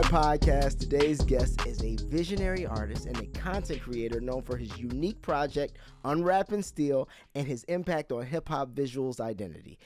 Vibe Podcast. Today's guest is a visionary artist and a content creator known for his unique project, Unwrap and Steel, and his impact on hip-hop visuals identity.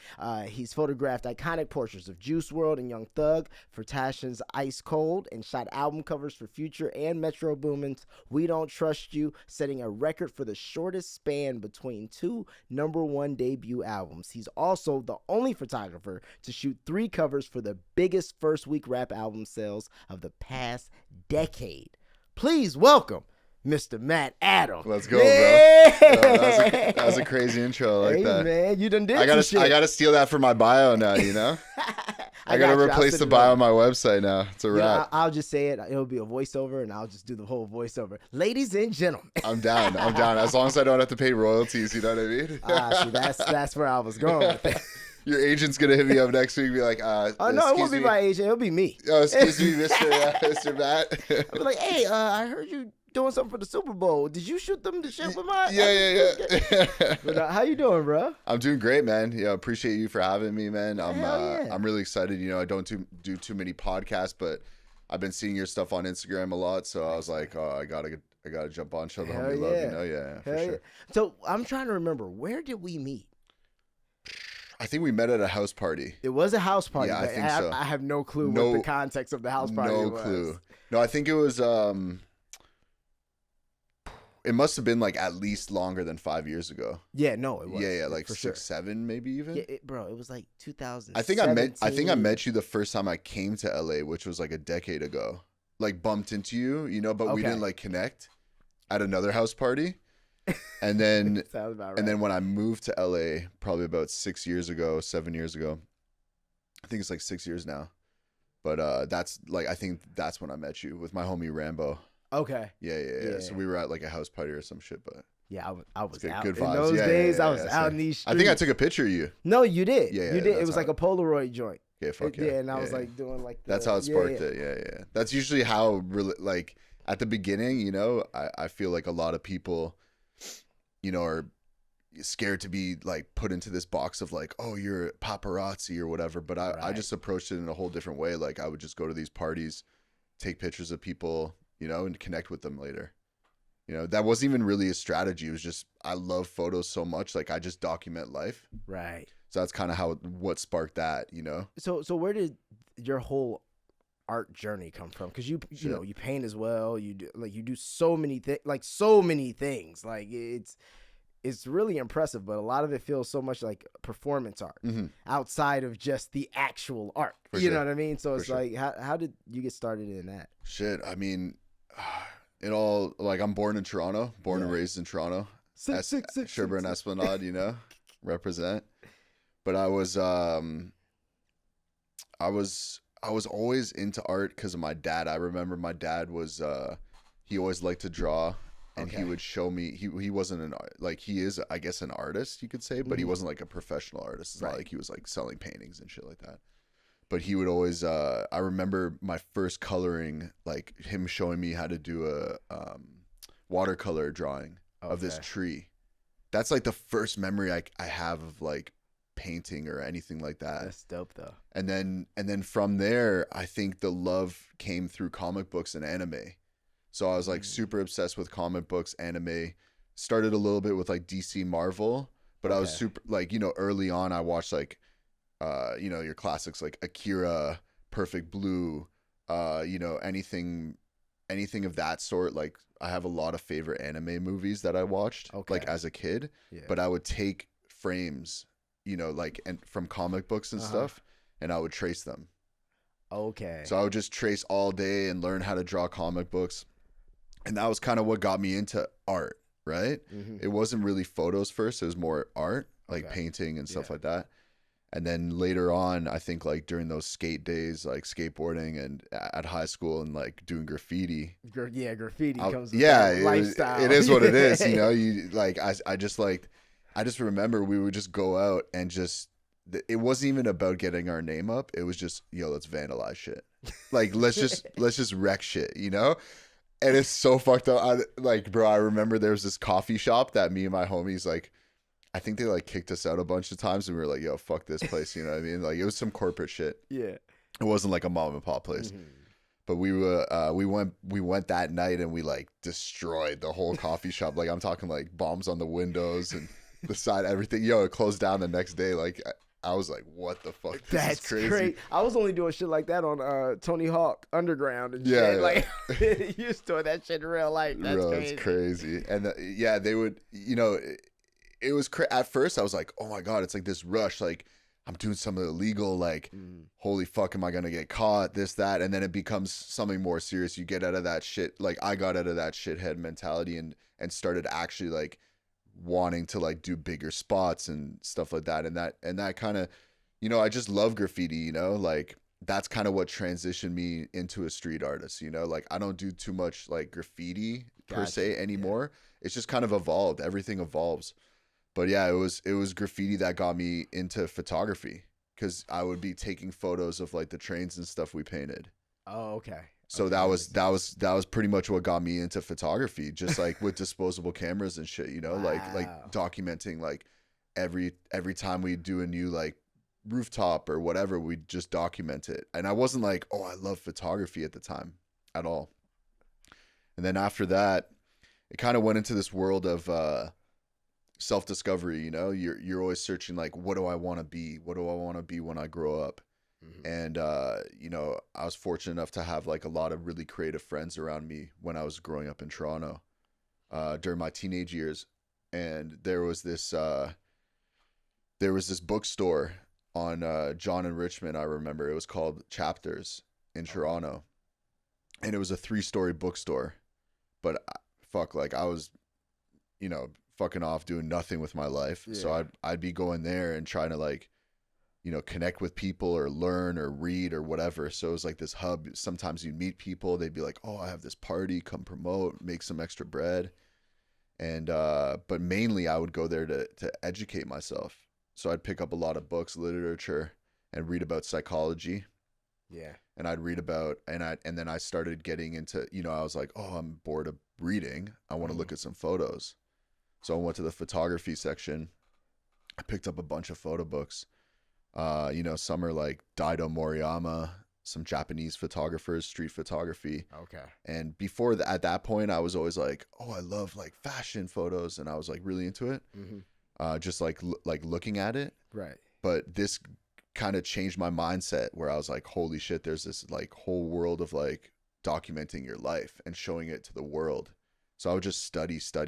He's photographed iconic portraits of Juice Wrld and Young Thug for Tasha's Ice Cold and shot album covers for Future and Metro Boomin's We Don't Trust You, setting a record for the shortest span between two #1 debut albums. He's also the only photographer to shoot 3 covers for the biggest first-week rap album sales of the past decade. Please welcome Mr. Matt Adams. Let's go, bro. That was a crazy intro. I like that. Man, you done did I some shit. gotta steal that for my bio now, you know? I gotta replace the bio on my website now. It's a wrap. I'll just say it. It'll be a voiceover, and I'll just do the whole voiceover. Ladies and gentlemen. I'm down. As long as I don't have to pay royalties, you know what I mean? See, that's where I was going with it. Your agent's gonna hit me up next week and be like, oh, no, it won't be my agent. It'll be me. Oh, excuse me, Mr. Matt. I'll be like, hey, I heard you doing something for the Super Bowl. Did you shoot them to shit with mine? Yeah. But, how you doing, bro? I'm doing great, man. Yeah, appreciate you for having me, man. Yeah. I'm really excited. You know, I don't do too many podcasts, but I've been seeing your stuff on Instagram a lot, so I was like, oh, I gotta jump on, show the homie love. You know, yeah, for sure. So I'm trying to remember, where did we meet? I think we met at a house party. It was a house party. Yeah, I think so. I have no clue what the context of the house party was. No clue. No, I think it was. It must have been like at least longer than 5 years ago. Yeah, no, it was. Yeah, like 6, 7, maybe even. Yeah, bro, it was like 2000. I think I met you the first time I came to LA, which was like a decade ago. Like bumped into you, you know, but we didn't like connect at another house party. And then sounds about right. And then when I moved to LA, probably about 7 years ago, I think it's like 6 years now. But that's like, I think that's when I met you with my homie Rambo. Okay. Yeah. So we were at like a house party or some shit, but yeah, I was out. Good In vibes. those days, I was out in these streets. I think I took a picture of you. No, you did. Yeah, you did. It was like a Polaroid joint. Yeah, fuck yeah. Yeah, and I was like doing like that's how it sparked it. Yeah. That's usually how like at the beginning, you know, I feel like a lot of people, you know, are scared to be like put into this box of like, oh, you're paparazzi or whatever. But I just approached it in a whole different way. Like I would just go to these parties, take pictures of people, you know, and connect with them later. You know, that wasn't even really a strategy. It was just, I love photos so much. Like I just document life. Right. So that's kind of what sparked that, you know? So where did your whole art journey come from? Because you know, you paint as well. You do so many things. Like it's really impressive, but a lot of it feels so much like performance art outside of just the actual art. You know what I mean? So it's like, how did you get started in that? Shit, I mean, it all, like, I'm born in Toronto, and raised in Toronto. Sherburne Esplanade, you know, represent. But I was always into art because of my dad. I remember my dad was, he always liked to draw. And he would show me, he wasn't he is, I guess, an artist, you could say, but he wasn't like a professional artist. It's not like he was like selling paintings and shit like that. But he would always, I remember my first coloring, like him showing me how to do a watercolor drawing of this tree. That's like the first memory I have of like painting or anything like that. That's dope though. And then from there, I think the love came through comic books and anime. So I was like super obsessed with comic books, anime. Started a little bit with like DC Marvel, but I was super like, you know, early on I watched like, you know, your classics like Akira, Perfect Blue, you know, anything of that sort. Like I have a lot of favorite anime movies that I watched like as a kid, but I would take frames, you know, like and from comic books and stuff, and I would trace them. Okay. So I would just trace all day and learn how to draw comic books. And that was kind of what got me into art, right? It wasn't really photos first. It was more art, like painting and stuff like that. And then later on, I think like during those skate days, like skateboarding and at high school and like doing graffiti. Graffiti comes with lifestyle. It is what it is, you know? You like, I just remember we would just go out and just, it wasn't even about getting our name up. It was just, yo, let's vandalize shit. Like, let's just wreck shit, you know? And it's so fucked up. Bro, I remember there was this coffee shop that me and my homies, like, I think they like kicked us out a bunch of times and we were like, yo, fuck this place. You know what I mean? Like it was some corporate shit. Yeah. It wasn't like a mom and pop place. But we went that night and we like destroyed the whole coffee shop. Like I'm talking like bombs on the windows and the side, everything. Yo, it closed down the next day. Like I was like, what the fuck? This is crazy. Great. I was only doing shit like that on Tony Hawk Underground and Yeah, shit. yeah. Like you was doing that shit in real life. That's Bro, crazy. it's crazy. And yeah, they would, it was at first I was like, oh my God, it's like this rush. Like I'm doing something illegal. Like, holy fuck, am I going to get caught? This, that. And then it becomes something more serious. You get out of that shit. Like I got out of that shithead mentality and started actually like wanting to like do bigger spots and stuff like that. And that kind of, I just love graffiti, like that's kind of what transitioned me into a street artist, like I don't do too much like graffiti per se anymore. Yeah. It's just kind of evolved. Everything evolves. But yeah, it was graffiti that got me into photography because I would be taking photos of like the trains and stuff we painted. Oh, okay. So okay. that was pretty much what got me into photography, just like with disposable cameras and shit, Wow. like documenting like every time we do a new like rooftop or whatever, we just document it. And I wasn't like, oh, I love photography at the time at all. And then after that, it kind of went into this world of self-discovery. You're always searching like, what do I want to be? What do I want to be when I grow up? Mm-hmm. And I was fortunate enough to have like a lot of really creative friends around me when I was growing up in Toronto during my teenage years. And there was this bookstore on John and Richmond. I remember it was called Chapters in Toronto, and it was a 3-story bookstore. But like I was fucking off doing nothing with my life. Yeah. So I'd be going there and trying to like, connect with people or learn or read or whatever. So it was like this hub. Sometimes you'd meet people. They'd be like, oh, I have this party, come promote, make some extra bread. And, but mainly I would go there to educate myself. So I'd pick up a lot of books, literature, and read about psychology. Yeah. And I'd read about, and then I started getting into, I was like, oh, I'm bored of reading. I want to look at some photos. So I went to the photography section. I picked up a bunch of photo books. Some are like Daido Moriyama, some Japanese photographers, street photography. Okay. And at that point, I was always like, oh, I love like fashion photos. And I was like really into it. Mm-hmm. Just like looking at it. Right. But this kind of changed my mindset where I was like, holy shit, there's this like whole world of like documenting your life and showing it to the world. So I would just study. I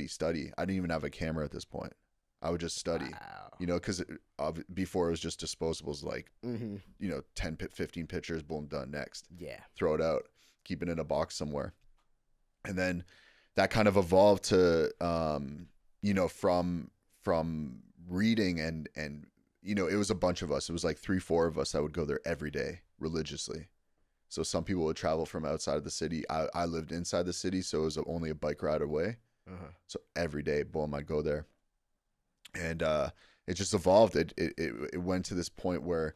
didn't even have a camera at this point. I would just study, because before it was just disposables, like, 10, 15 pictures, boom, done, next. Yeah. Throw it out, keep it in a box somewhere. And then that kind of evolved to, from reading and it was a bunch of us. It was like 3-4 of us that would go there every day religiously. So some people would travel from outside of the city. I lived inside the city, so it was only a bike ride away. Uh-huh. So every day, boom, I'd go there. And it just evolved. It went to this point where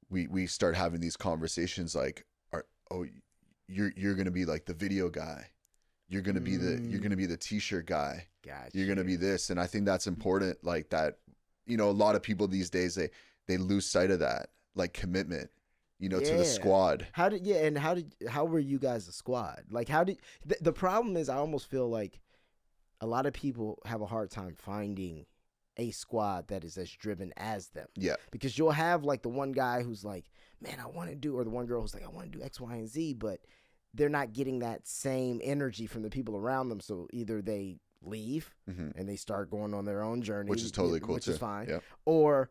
we start having these conversations like, you're gonna be like the video guy. You're gonna be the t-shirt guy. Gotcha. You're gonna be this. And I think that's important. Like that, a lot of people these days they lose sight of that, like commitment. To the squad. How were you guys a squad? Like the problem is I almost feel like a lot of people have a hard time finding a squad that is as driven as them. Yeah. Because you'll have like the one guy who's like, man, I want to do, or the one girl who's like, I want to do X, Y, and Z, but they're not getting that same energy from the people around them. So either they leave and they start going on their own journey, which is totally cool, which is fine. Yep. Or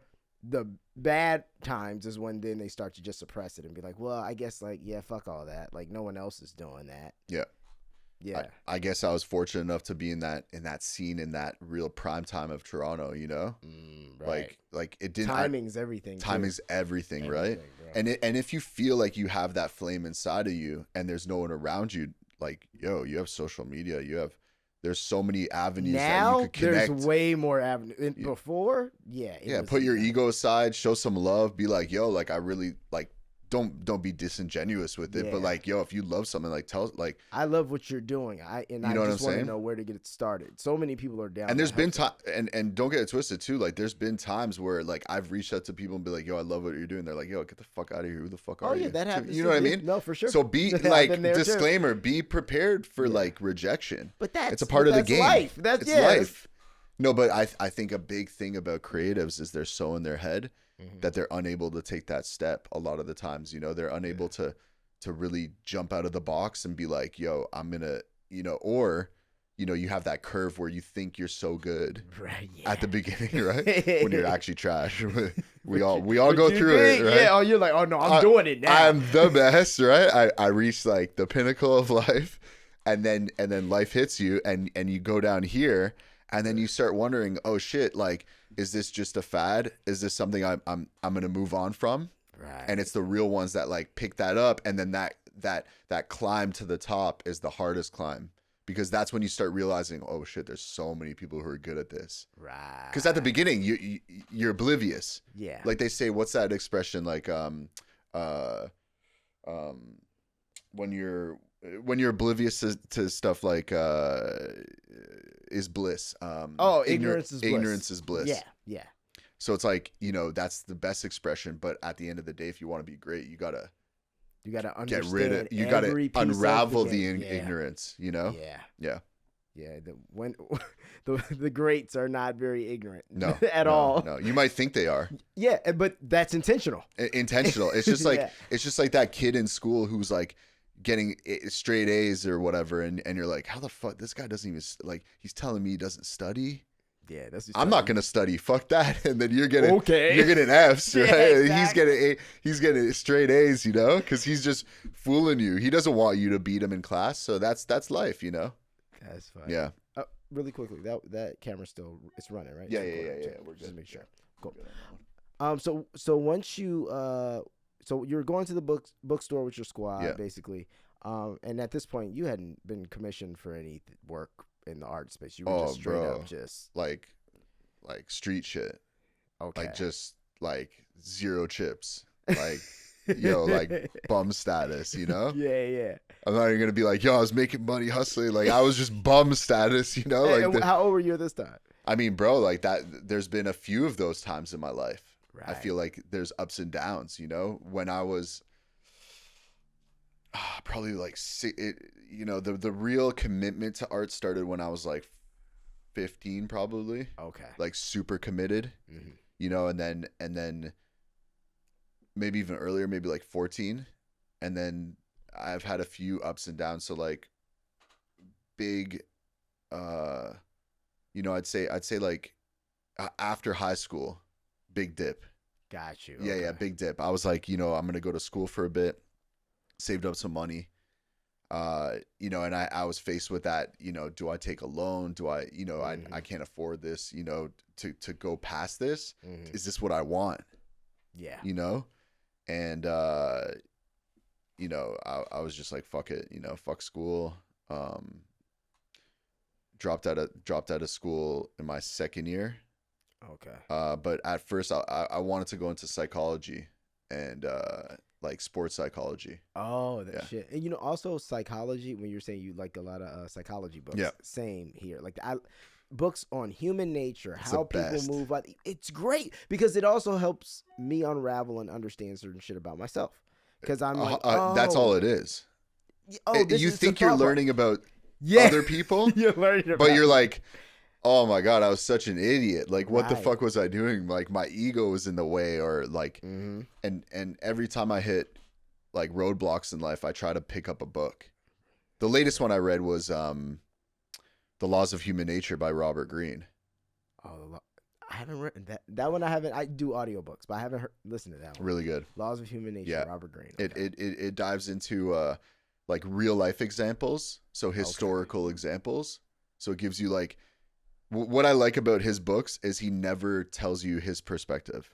the bad times is when then they start to just suppress it and be like, well, I guess like, yeah, fuck all that. Like no one else is doing that. Yeah. Yeah. I guess I was fortunate enough to be in that scene in that real prime time of Toronto, right. Like it didn't. Timing's everything. Timing's everything, right? Bro. And if you feel like you have that flame inside of you and there's no one around you, like, yo, you have social media, there's so many avenues now, that you could connect. There's way more avenues. Before, put your ego aside, show some love, be like, yo, like I really like don't be disingenuous with it, but Yeah. like, yo, if you love something, like tell, like, I love what you're doing. I know what just I'm want to saying? know where to get it started. So many people are down. and there's to been help time, and don't get it twisted too. Like, there's been times where like I've reached out to people and be like, yo, I love what you're doing. They're like, yo, get the fuck out of here. Who the fuck them. are Oh yeah, you? that happens. You know too. what I Yeah, mean? No, for sure. So be I've like, been there, too. disclaimer, be prepared for Yeah. like rejection. But that's It's a part of the game. Life. That's It's yeah, life. No, but I think a big thing about creatives is they're so in their head that they're unable to take that step a lot of the times. You know, they're unable to really jump out of the box and be like, yo, I'm gonna, you know, or, you know, you have that curve where you think you're so good Right, yeah. at the beginning, right? When you're actually trash. we all What go you through think? it, right? Yeah. Oh, you're like, oh no, I'm doing it now. I'm the best, right? I reached like the pinnacle of life, and then life hits you, and you go down here, and then you start wondering, oh shit, like, is this just a fad? Is this something I'm gonna move on from? Right. And it's the real ones that like pick that up, and then that climb to the top is the hardest climb, because that's when you start realizing, oh shit, there's so many people who are good at this. Right. Because at the beginning you're oblivious. Yeah. Like they say, what's that expression? Like when you're oblivious to stuff, like is bliss. Ignorance is bliss. Ignorance is bliss. Yeah. Yeah. So it's like, you know, that's the best expression. But at the end of the day, if you want to be great, you gotta understand. get rid of. You gotta every piece of unravel the the game. Yeah. ignorance. You know. Yeah. Yeah. Yeah. The greats are not very ignorant. No. at all. No. You might think they are. Yeah, but that's intentional. Intentional. It's just like Yeah. it's just like that kid in school who's like getting straight A's or whatever, and you're like, how the fuck, this guy doesn't even, like, he's telling me he doesn't study. Yeah, that's. I'm not gonna study. Fuck that. And then you're getting Okay. you're getting F's, right? Yeah, exactly. He's getting straight A's, you know, because he's just fooling you. He doesn't want you to beat him in class. So that's life, you know. That's fine. Yeah. Really quickly, that camera's still it's running, right? Yeah, It's yeah, recording, yeah, too. yeah. We're Just good. make sure. Cool. We're good on that one. So once you so you're going to the bookstore with your squad, Yeah. basically. And at this point, you hadn't been commissioned for any work in the art space. You were just straight up just like street shit. okay. Like just like zero chips. Like yo, like bum status, you know? Yeah. I'm not even gonna be like, yo, I was making money hustling. Like I was just bum status, you know? Like How old were you at this time? I mean, bro, like that. There's been a few of those times in my life. Right. I feel like there's ups and downs. You know, when I was probably like, you know, the real commitment to art started when I was like 15, probably. Okay. Like super committed. Mm-hmm. You know, and then maybe even earlier, maybe like 14, and then I've had a few ups and downs. So like big, you know, I'd say like after high school, big dip. Got you. Yeah, Okay. yeah, big dip. I was like, you know, I'm gonna go to school for a bit, saved up some money. You know, and I was faced with that, you know, do I take a loan? Do I, you know, I can't afford this, you know, to go past this. Mm-hmm. Is this what I want? Yeah. You know? And you know, I was just like, fuck it, you know, fuck school. Dropped out of school in my second year. Okay. But at first I wanted to go into psychology and like sports psychology. Oh, that Yeah. shit. And you know, also psychology, when you're saying you like a lot of psychology books. Yeah. Same here. Like books on human nature, It's how the people best. move. Like, it's great because it also helps me unravel and understand certain shit about myself. Because I'm like, that's all it is. This You is the think you're thought part. learning about Yeah. other people, You're learning about but you're like, oh my God, I was such an idiot. Like, what the Right. fuck was I doing? Like, my ego was in the way, or like, Mm-hmm. and every time I hit like roadblocks in life, I try to pick up a book. The latest one I read was The Laws of Human Nature by Robert Greene. Oh, I haven't read that one. I do audiobooks, but I haven't listened to that one. Really good. Laws of Human Nature, Yeah. Robert Greene. It dives into like real life examples, so historical examples. So it gives you like what I like about his books is he never tells you his perspective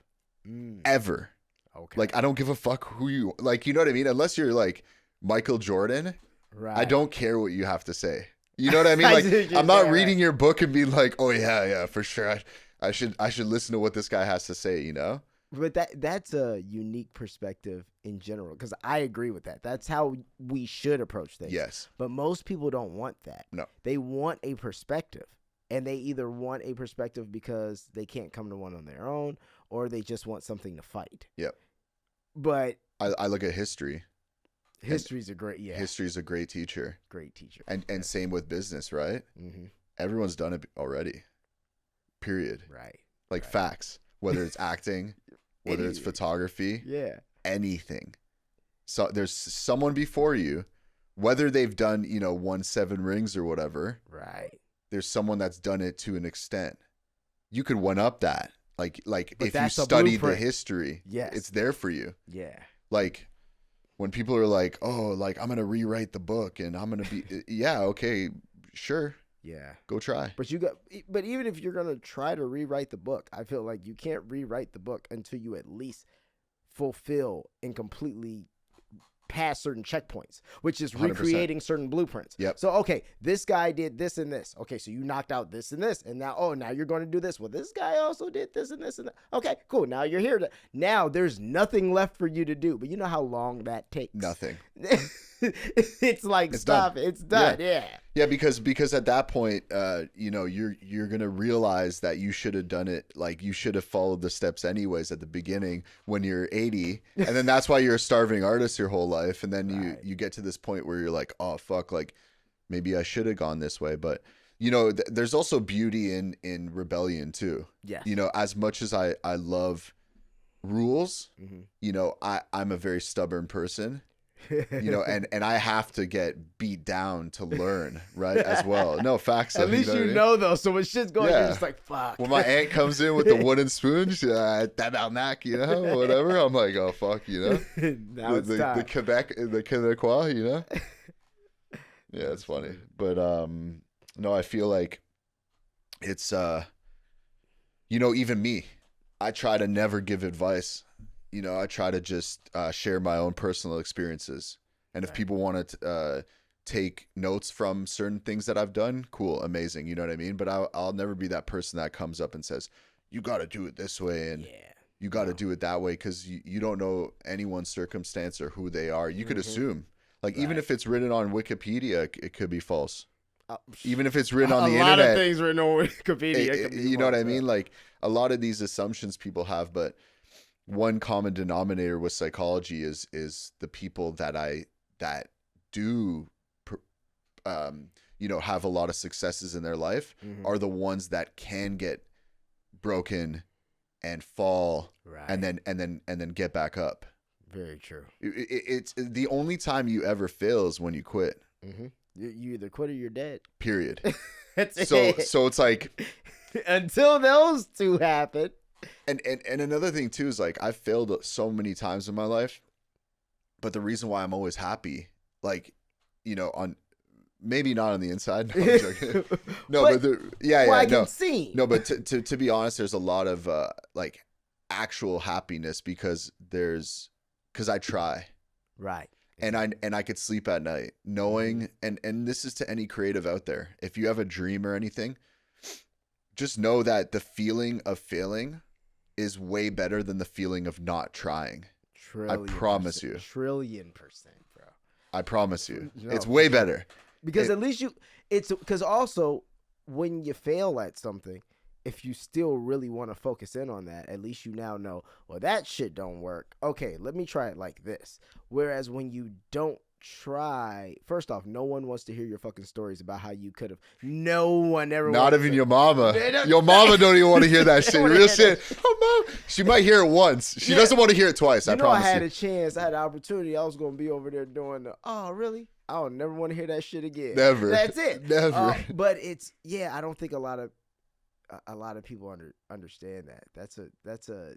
ever. Okay. Like I don't give a fuck who you like, you know what I mean? Unless you're like Michael Jordan, right. I don't care what you have to say. You know what I mean? I Like see what you're I'm not saying, reading your book and being like, oh yeah, for sure. I should listen to what this guy has to say, you know? But that's a unique perspective in general, because I agree with that. That's how we should approach things. Yes. But most people don't want that. No. They want a perspective. And they either want a perspective because they can't come to one on their own, or they just want something to fight. Yep. But I look at history. History's a great, History's a great teacher. Great teacher. And same with business, right? Mm-hmm. Everyone's done it already. Period. Right. Like facts, whether it's acting, whether it's photography, anything. So there's someone before you, whether they've done, won 7 rings or whatever. Right. There's someone that's done it to an extent. You could one up that. Like but if you studied the history, it's there for you. Yeah. Like when people are like, oh, like I'm going to rewrite the book and I'm going to be, yeah, okay, sure. Yeah. Go try. But even if you're going to try to rewrite the book, I feel like you can't rewrite the book until you at least fulfill and completely pass certain checkpoints, which is 100%. recreating certain blueprints. Yep. So, okay, this guy did this and this. Okay, so you knocked out this and this. And now you're going to do this. Well, this guy also did this and this and that. Okay, cool. Now you're here. Now there's nothing left for you to do. But you know how long that takes? Nothing. It's like, stop. It's done. Yeah. Yeah, because at that point, you're gonna realize that you should have done it. Like you should have followed the steps anyways at the beginning when you're 80, and then that's why you're a starving artist your whole life. And then you get to this point where you're like, oh fuck, like maybe I should have gone this way. But there's also beauty in rebellion too. Yes. As much as I love rules, mm-hmm. I'm a very stubborn person. And I have to get beat down to learn, right? As well. No, facts. At least know though. So when shit's going, you're just like, fuck. When my aunt comes in with the wooden spoon, tabarnak, whatever. I'm like, oh fuck, now it's time. The Quebecois, Yeah, it's funny, but no, I feel like it's even me. I try to never give advice. I try to just share my own personal experiences. And if people want to take notes from certain things that I've done, cool, amazing. You know what I mean? But I'll never be that person that comes up and says, you got to do it this way and you got to do it that way, because you don't know anyone's circumstance or who they are. You could assume. Like, even if it's written on Wikipedia, it could be false. Even if it's written on the internet. A lot of things written on Wikipedia. You know what I mean? Like, a lot of these assumptions people have, but one common denominator with psychology is the people that do have a lot of successes in their life are the ones that can get broken and fall and then get back up. Very true. It's the only time you ever fail is when you quit. Mm-hmm. You either quit or you're dead. Period. That's so it. So it's like until those two happen. And another thing too is like I've failed so many times in my life, but the reason why I'm always happy, like, on maybe not on the inside. No, I'm joking. No, I can see. No, but to be honest, there's a lot of like actual happiness because I try. Right. And I could sleep at night knowing, and this is to any creative out there. If you have a dream or anything, just know that the feeling of failing is way better than the feeling of not trying. I promise you. Trillion %, bro. I promise you. No, it's way better. Because at least because also when you fail at something, if you still really want to focus in on that, at least you now know, well, that shit don't work. Okay, let me try it like this. Whereas when you don't try, first off, no one wants to hear your fucking stories about how you could have. No one ever. Not even your mama. Your mama don't even want to hear that shit. Real shit. Oh, mom. She might hear it once. She doesn't want to hear it twice. I promise you. I had a chance. I had an opportunity. I was going to be over there doing the. Oh, really? I don't never want to hear that shit again. Never. That's it. Never. But it's I don't think a lot of people understand that. That's a.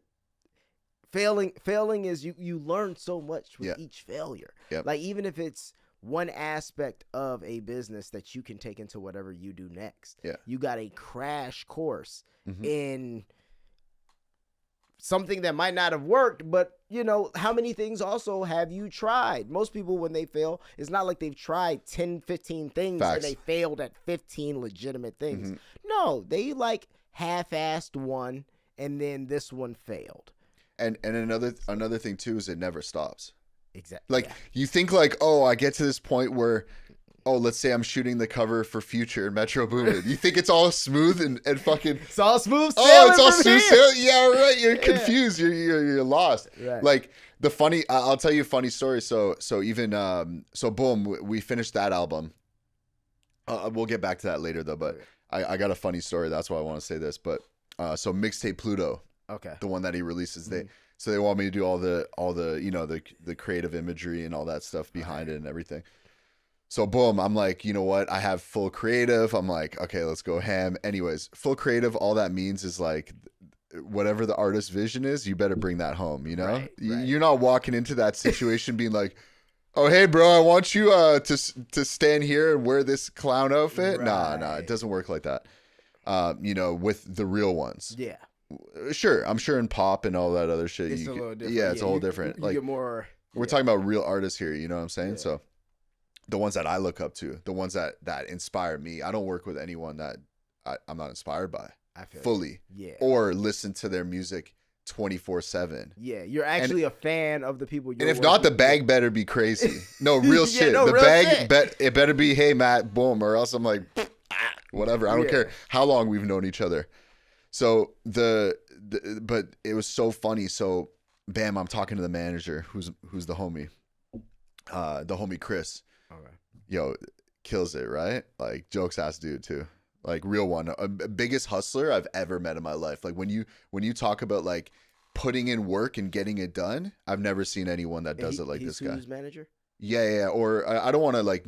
Failing is you learn so much with each failure. Yep. Like even if it's one aspect of a business that you can take into whatever you do next. Yeah. You got a crash course in something that might not have worked, but how many things also have you tried? Most people when they fail, it's not like they've tried 10, 15 things and they failed at 15 legitimate things. No, they like half-assed one and then this one failed. And another thing too is it never stops. Exactly. Like you think like, oh, I get to this point where, oh, let's say I'm shooting the cover for Future and Metro Boomin. You think it's all smooth and fucking. It's all smooth sailing. Oh, it's all from smooth here. sailing. Yeah, right. You're confused. You're lost. Right. Like the funny. I'll tell you a funny story. So even so boom, we finished that album. We'll get back to that later though. But I got a funny story. That's why I want to say this. But so Mixtape Pluto. Okay. The one that he releases. So they want me to do all the the creative imagery and all that stuff behind it and everything. So boom, I'm like, you know what? I have full creative. I'm like, okay, let's go ham. Anyways, full creative, all that means is like whatever the artist's vision is, you better bring that home, you know? Right. You're not walking into that situation being like, oh, hey, bro, I want you to stand here and wear this clown outfit. Right. Nah, it doesn't work like that. With the real ones. Yeah. Sure, I'm sure in pop and all that other shit. It's a little different. Yeah, it's a whole different. You like get more. We're talking about real artists here, you know what I'm saying? Yeah. So the ones that I look up to, the ones that inspire me. I don't work with anyone that I'm not inspired by fully. Yeah. Or listen to their music 24/7. Yeah, you're actually a fan of the people. And if not, the bag better be crazy. No, real shit. No, the real bag, shit. it better be, hey, Matt, boom, or else I'm like, whatever. I don't care how long we've known each other. So but it was so funny. So bam, I'm talking to the manager, who's the homie, Chris. Okay. Yo, kills it, right? Like jokes ass dude too. Like real one, biggest hustler I've ever met in my life. Like when you talk about like putting in work and getting it done, I've never seen anyone that does it like this guy. Who's manager? Yeah. Or I don't want to like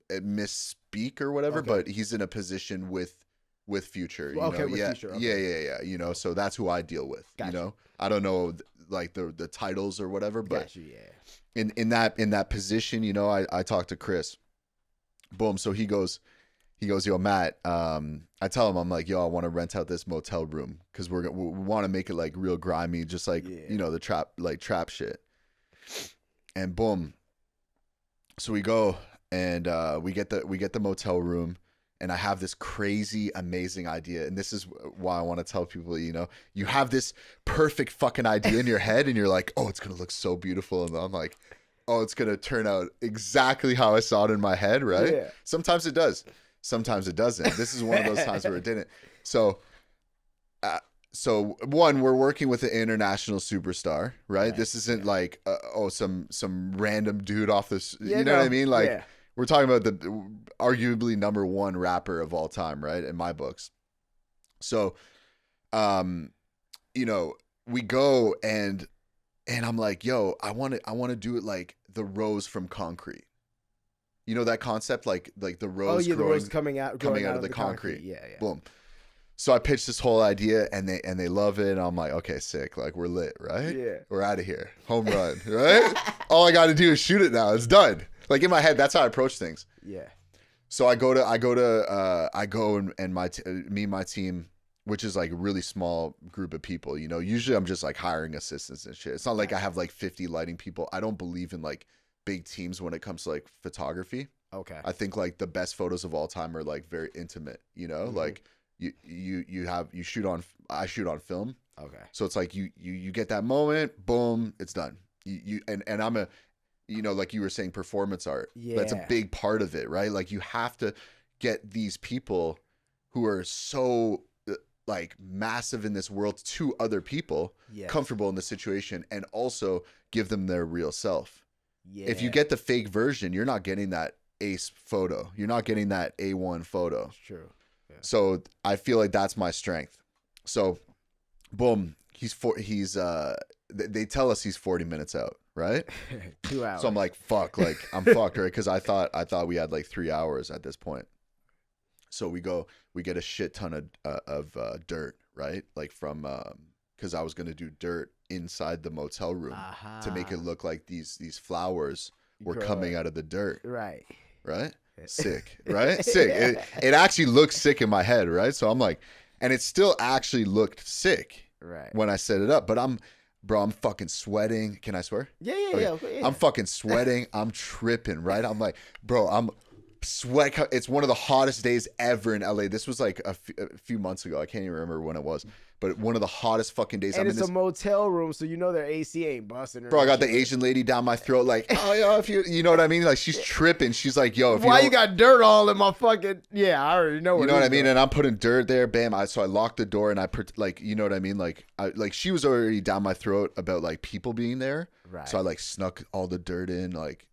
misspeak or whatever, Okay. but he's in a position with Future. You Okay, know? with Yeah, Future, okay. yeah. You know, so that's who I deal with. Gotcha. You know, I don't know like the titles or whatever, but Gotcha, yeah. in that position, you know, I talked to Chris. Boom. So he goes, yo, Matt, I tell him, I'm like, yo, I want to rent out this motel room because we want to make it like real grimy, just like, you know, the trap shit. And boom. So we go and we get the motel room, and I have this crazy, amazing idea. And this is why I want to tell people, you know, you have this perfect fucking idea in your head and you're like, oh, it's going to look so beautiful. And I'm like, oh, it's going to turn out exactly how I saw it in my head, right? Yeah. Sometimes it does. Sometimes it doesn't. This is one of those times where it didn't. So one, we're working with an international superstar, right? This isn't like, some random dude off this, you know what I mean? Like, we're talking about the arguably number one rapper of all time, right? In my books. So, you know, we go and I'm like, yo, I want to do it like the rose from concrete. You know that concept, like the rose. The rose coming out of the concrete. Yeah. Boom. So I pitched this whole idea, and they love it. And I'm like, okay, sick. Like we're lit, right? Yeah. We're out of here. Home run, right? All I got to do is shoot it now. It's done. Like in my head, that's how I approach things. Yeah. So I go and me and my team, which is like a really small group of people. You know, usually I'm just like hiring assistants and shit. It's not like I have like 50 lighting people. I don't believe in like big teams when it comes to like photography. Okay. I think like the best photos of all time are like very intimate, you know, like I shoot on film. Okay. So it's like you get that moment, boom, it's done. And I'm a, you know, like you were saying, performance art. Yeah. That's a big part of it, right? Like you have to get these people who are so like massive in this world to other people, comfortable in the situation, and also give them their real self. Yeah. If you get the fake version, you're not getting that ace photo. You're not getting that A1 photo. That's true. Yeah. So I feel like that's my strength. So boom, they tell us he's 40 minutes out, right? 2 hours. So I'm like, fuck, like I'm fucked, right? Cause I thought we had like 3 hours at this point. So we get a shit ton of dirt, right? Like from, cause I was going to do dirt inside the motel room to make it look like these flowers were coming out of the dirt. Right. Sick, right? Sick. It actually looks sick in my head, right? So I'm like, and it still actually looked sick when I set it up. But I'm fucking sweating. Can I swear? Yeah. I'm fucking sweating. I'm tripping, right? I'm like, bro, sweat. It's one of the hottest days ever in LA. This was like a few months ago. I can't even remember when it was, but one of the hottest fucking days. And it's a motel room, so you know their AC ain't busting. Bro, I got the Asian lady down my throat, like, oh yeah, if you know what I mean? Like, she's tripping. She's like, yo, if why you got dirt all in my fucking? Yeah, I already know. You know what I mean? And I'm putting dirt there. Bam. So I locked the door and I like, you know what I mean? Like, she was already down my throat about like people being there. Right. So I like snuck all the dirt in, like.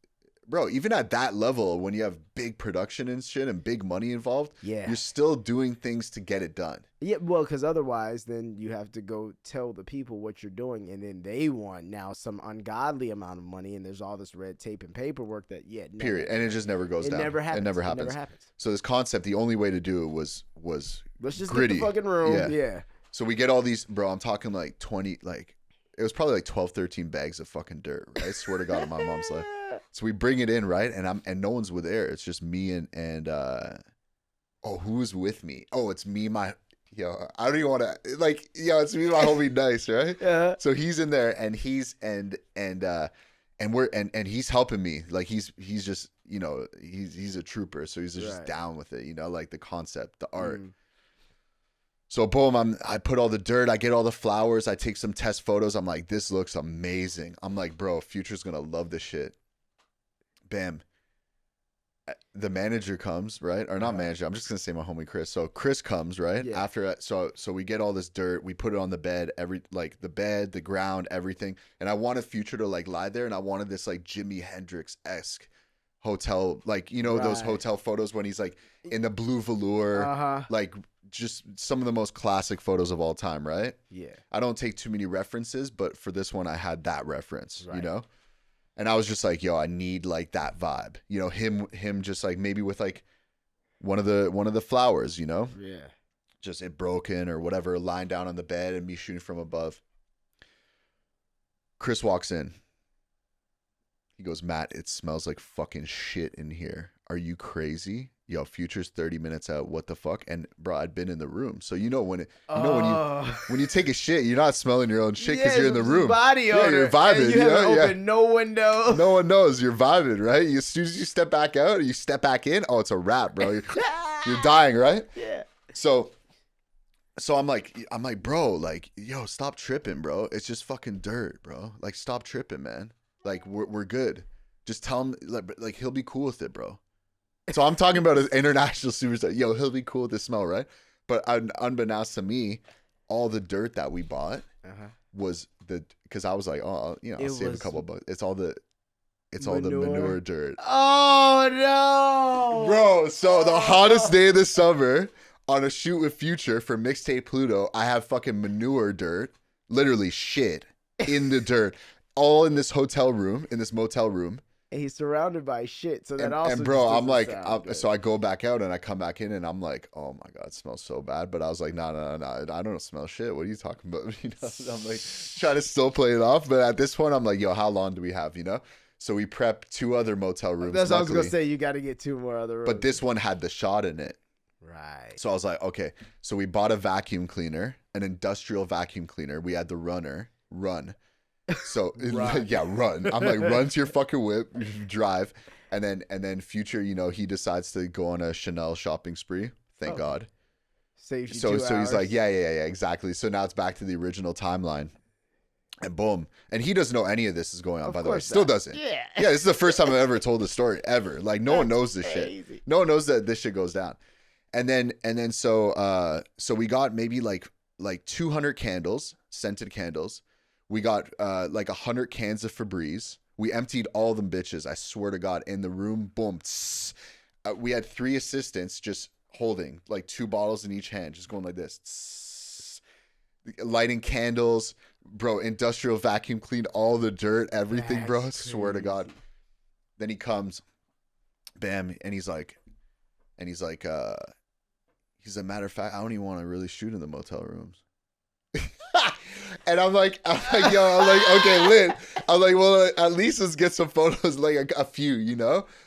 Bro, even at that level, when you have big production and shit and big money involved, you're still doing things to get it done. Yeah, well, because otherwise, then you have to go tell the people what you're doing, and then they want now some ungodly amount of money, and there's all this red tape and paperwork that, period. And it just never goes down. It never happens. It never happens. So this concept, the only way to do it was let's just gritty. get the fucking room. Yeah. So we get all these, bro, I'm talking like 20, like, it was probably like 12, 13 bags of fucking dirt, right? I swear to God on my mom's life. So we bring it in, right? And no one's with there. It's just me and who's with me? Oh, it's me, I don't even want to, like, it's me, my homie Nice, right? Yeah. So he's in there and he's and he's helping me. Like he's just, he's a trooper, so he's just down with it, like the concept, the art. So boom, I put all the dirt, I get all the flowers, I take some test photos. I'm like, this looks amazing. I'm like, bro, Future's gonna love this shit. Bam. The manager comes, right? Or not manager, I'm just gonna say my homie Chris. So Chris comes, right? Yeah. After so we get all this dirt, we put it on the bed, the bed, the ground, everything. And I wanted Future to like lie there, and I wanted this like Jimi Hendrix-esque hotel, like those hotel photos when he's like in the blue velour, like just some of the most classic photos of all time, right? Yeah. I don't take too many references, but for this one I had that reference, And I was just like, yo, I need like that vibe. Him just like maybe with like one of the flowers, Yeah. Just it broken or whatever, lying down on the bed and me shooting from above. Chris walks in. He goes, Matt, it smells like fucking shit in here. Are you crazy? Yo, Future's 30 minutes out. What the fuck? And bro, I'd been in the room, so when you take a shit, you're not smelling your own shit because you're in the room. Body odor. You're vibing. You haven't opened no window. No one knows you're vibing, right? As soon as you step back out, or you step back in. Oh, it's a wrap, bro. You're dying, right? Yeah. So I'm like, bro, like, yo, stop tripping, bro. It's just fucking dirt, bro. Like, stop tripping, man. Like, we're good. Just tell him, like he'll be cool with it, bro. So I'm talking about an international superstar. Yo, he'll be cool with the smell, right? But unbeknownst to me, all the dirt that we bought was because I was like, oh, I'll save a couple bucks. It's all the manure dirt. Oh no, bro! So the hottest day of the summer on a shoot with Future for Mixtape Pluto, I have fucking manure dirt, literally shit in the dirt, all in this hotel room, in this motel room. And he's surrounded by shit, so that also. And bro, I'm like, so I go back out and I come back in and I'm like, oh my god, it smells so bad. But I was like, no, I don't smell shit. What are you talking about? I'm like trying to still play it off, but at this point, I'm like, yo, how long do we have? So we prep 2 other motel rooms. That's what I was gonna say. You got to get 2 more other rooms. But this one had the shot in it. Right. So I was like, okay. So we bought a vacuum cleaner, an industrial vacuum cleaner. We had the run. So run. I'm like, run to your fucking whip, drive, and then Future, he decides to go on a Chanel shopping spree. Thank God. Saves you so 2 hours. He's like, yeah, exactly. So now it's back to the original timeline, and boom. And he doesn't know any of this is going on. By the way, still doesn't. Yeah. Yeah. This is the first time I've ever told the story ever. Like no one knows this shit. No one knows that this shit goes down. And then so we got maybe like 200 candles, scented candles. We got like 100 cans of Febreze. We emptied all them bitches. I swear to God, in the room. Boom. We had 3 assistants just holding like 2 bottles in each hand, just going like this, lighting candles, bro. Industrial vacuum cleaned all the dirt, everything, bro. I swear to God. Then he comes, bam, and he's like, he's a matter of fact, I don't even want to really shoot in the motel rooms. And I'm like, okay, lit. I'm like, well, at least let's get some photos, like a few,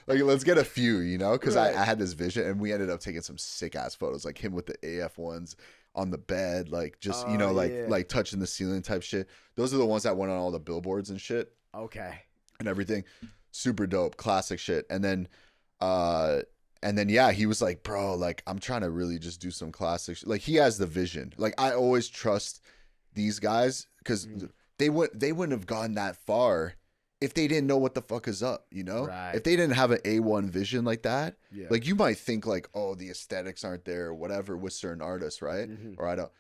like let's get a few, because I had this vision, and we ended up taking some sick ass photos, like him with the AF ones on the bed, like just like touching the ceiling type shit. Those are the ones that went on all the billboards and shit. Okay. And everything, super dope, classic shit. And then And then yeah, he was like, bro, like I'm trying to really just do some classic like he has the vision. Like I always trust these guys because they wouldn't have gone that far if they didn't know what the fuck is up, you know? Right. If they didn't have an A1 vision like that, Yeah. like you might think like, oh, the aesthetics aren't there or whatever with certain artists, right? Or I don't,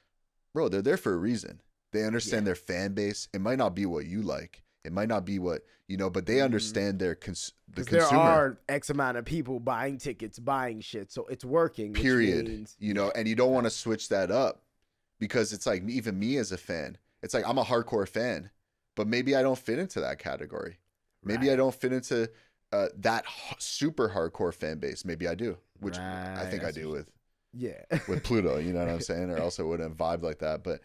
bro, they're there for a reason. They understand their fan base. It might not be what you like. It might not be what, you know, but they understand the consumer. There are X amount of people buying tickets, buying shit. So it's working. Period. Which means, you know, and you don't want to switch that up because it's like even me as a fan, it's like I'm a hardcore fan, but maybe I don't fit into that category. Maybe I don't fit into that super hardcore fan base. Maybe I do, which I think I do with Pluto, you know what I'm saying? Or else I wouldn't vibe like that. But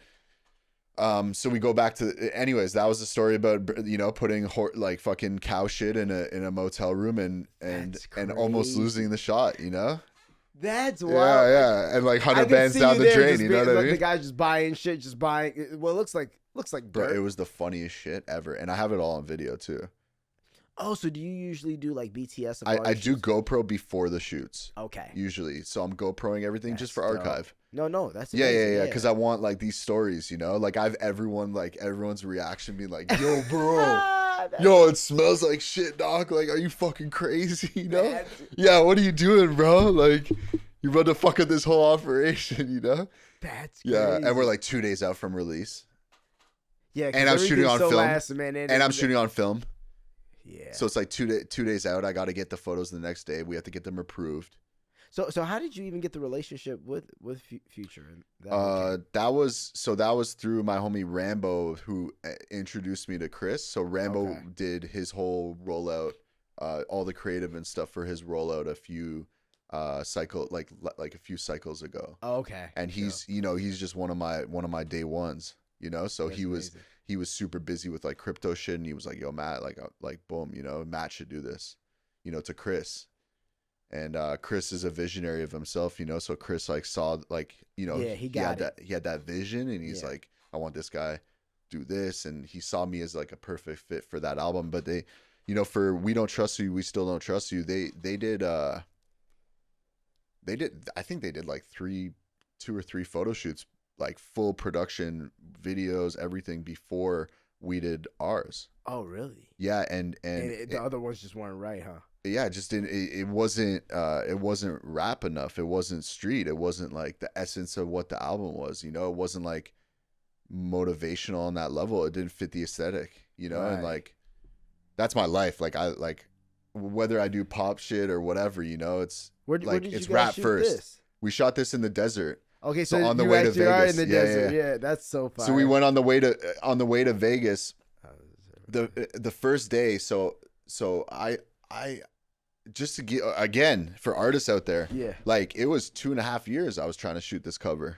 so we go back to anyways, that was the story about, you know, putting like fucking cow shit in a motel room and almost losing the shot, you know? That's wild. Yeah. And like 100 bands down the drain, you know what I mean? The guy's just buying shit, just buying. Well, it looks like bro, dirt. it was the funniest shit ever. And I have it all on video too. Oh, so do you usually do like BTS? I do GoPro before the shoots. Okay. Usually. So I'm GoProing everything just for archive. No, that's amazing. Yeah. Because I want like these stories, you know? Like everyone's reaction being like, yo, bro. Yo, it smells like shit, dog. Like, are you fucking crazy? You know? Yeah, what are you doing, bro? Like, you run the fuck up this whole operation, you know? That's crazy. Yeah, and we're like 2 days out from release. Yeah, and I'm shooting on film. I'm shooting on film. Yeah. So it's like 2 days out. I got to get the photos the next day. We have to get them approved. So how did you even get the relationship with Future? That was through my homie Rambo, who introduced me to Chris. So Rambo did his whole rollout, all the creative and stuff for his rollout a few a few cycles ago. Oh, okay. And he's he's just one of my day ones. You know, so That's amazing. He was super busy with like crypto shit, and he was like, "Yo, Matt, like boom, you know, Matt should do this," you know, to Chris. And Chris is a visionary of himself, you know. So Chris like saw like, you know, he had that vision, and he's like, I want this guy do this, and he saw me as like a perfect fit for that album. But they, you know, for We Don't Trust You, We Still Don't Trust You, they did I think they did like 2 or 3 photo shoots, like full production videos, everything before we did ours. Oh, really? Yeah, and the other ones just weren't right, huh? Yeah, it just didn't. It wasn't rap enough. It wasn't street. It wasn't like the essence of what the album was. You know, it wasn't like motivational on that level. It didn't fit the aesthetic. You know, and like that's my life. Like I like whether I do pop shit or whatever. You know, it's it's rap first. This? We shot this in the desert. Okay, so on the way to Vegas. In the desert. Yeah, that's so fun. So we went on the way to Vegas. The first day. So I just to get again for artists out there. Yeah. Like it was 2.5 years I was trying to shoot this cover.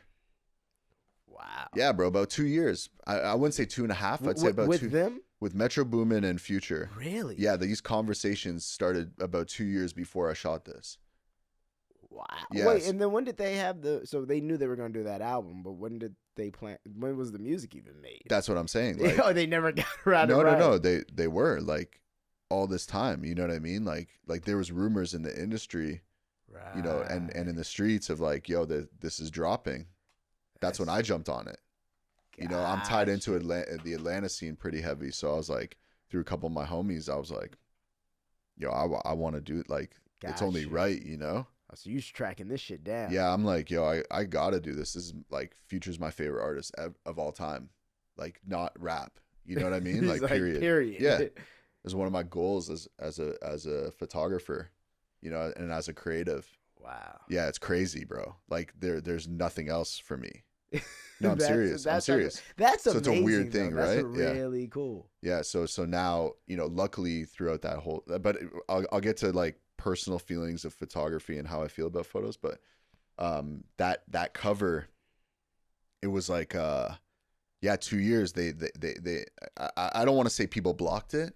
Wow. Yeah, bro, about 2 years. I wouldn't say 2.5. I'd say about with 2. Them? With Metro Boomin and Future. Really? Yeah, these conversations started about 2 years before I shot this. Wow. Yes. Wait, and then when did they have so they knew they were going to do that album, but when did they plan? When was the music even made? That's what I'm saying. Like, oh, they never got around to No. They were like all this time. You know what I mean? Like there was rumors in the industry, you know, and in the streets of like, yo, this is dropping. That's when I jumped on it. You know, I'm tied into the Atlanta scene pretty heavy. So I was like, through a couple of my homies, I was like, yo, I want to do it. Like, it's only right, you know? So you're tracking this shit down. Yeah, I'm like, yo, I got to do this. This is like, Future's my favorite artist of all time. Like, not rap. You know what I mean? Like, period. Yeah. It was one of my goals as a photographer, you know, and as a creative. Wow. Yeah, it's crazy, bro. Like, there's nothing else for me. No, I'm serious. I'm serious. That's amazing. So it's a weird thing, right? That's really cool. Yeah. So now, you know, luckily throughout that whole, but I'll get to like personal feelings of photography and how I feel about photos. But that cover, it was like 2 years. I don't want to say people blocked it,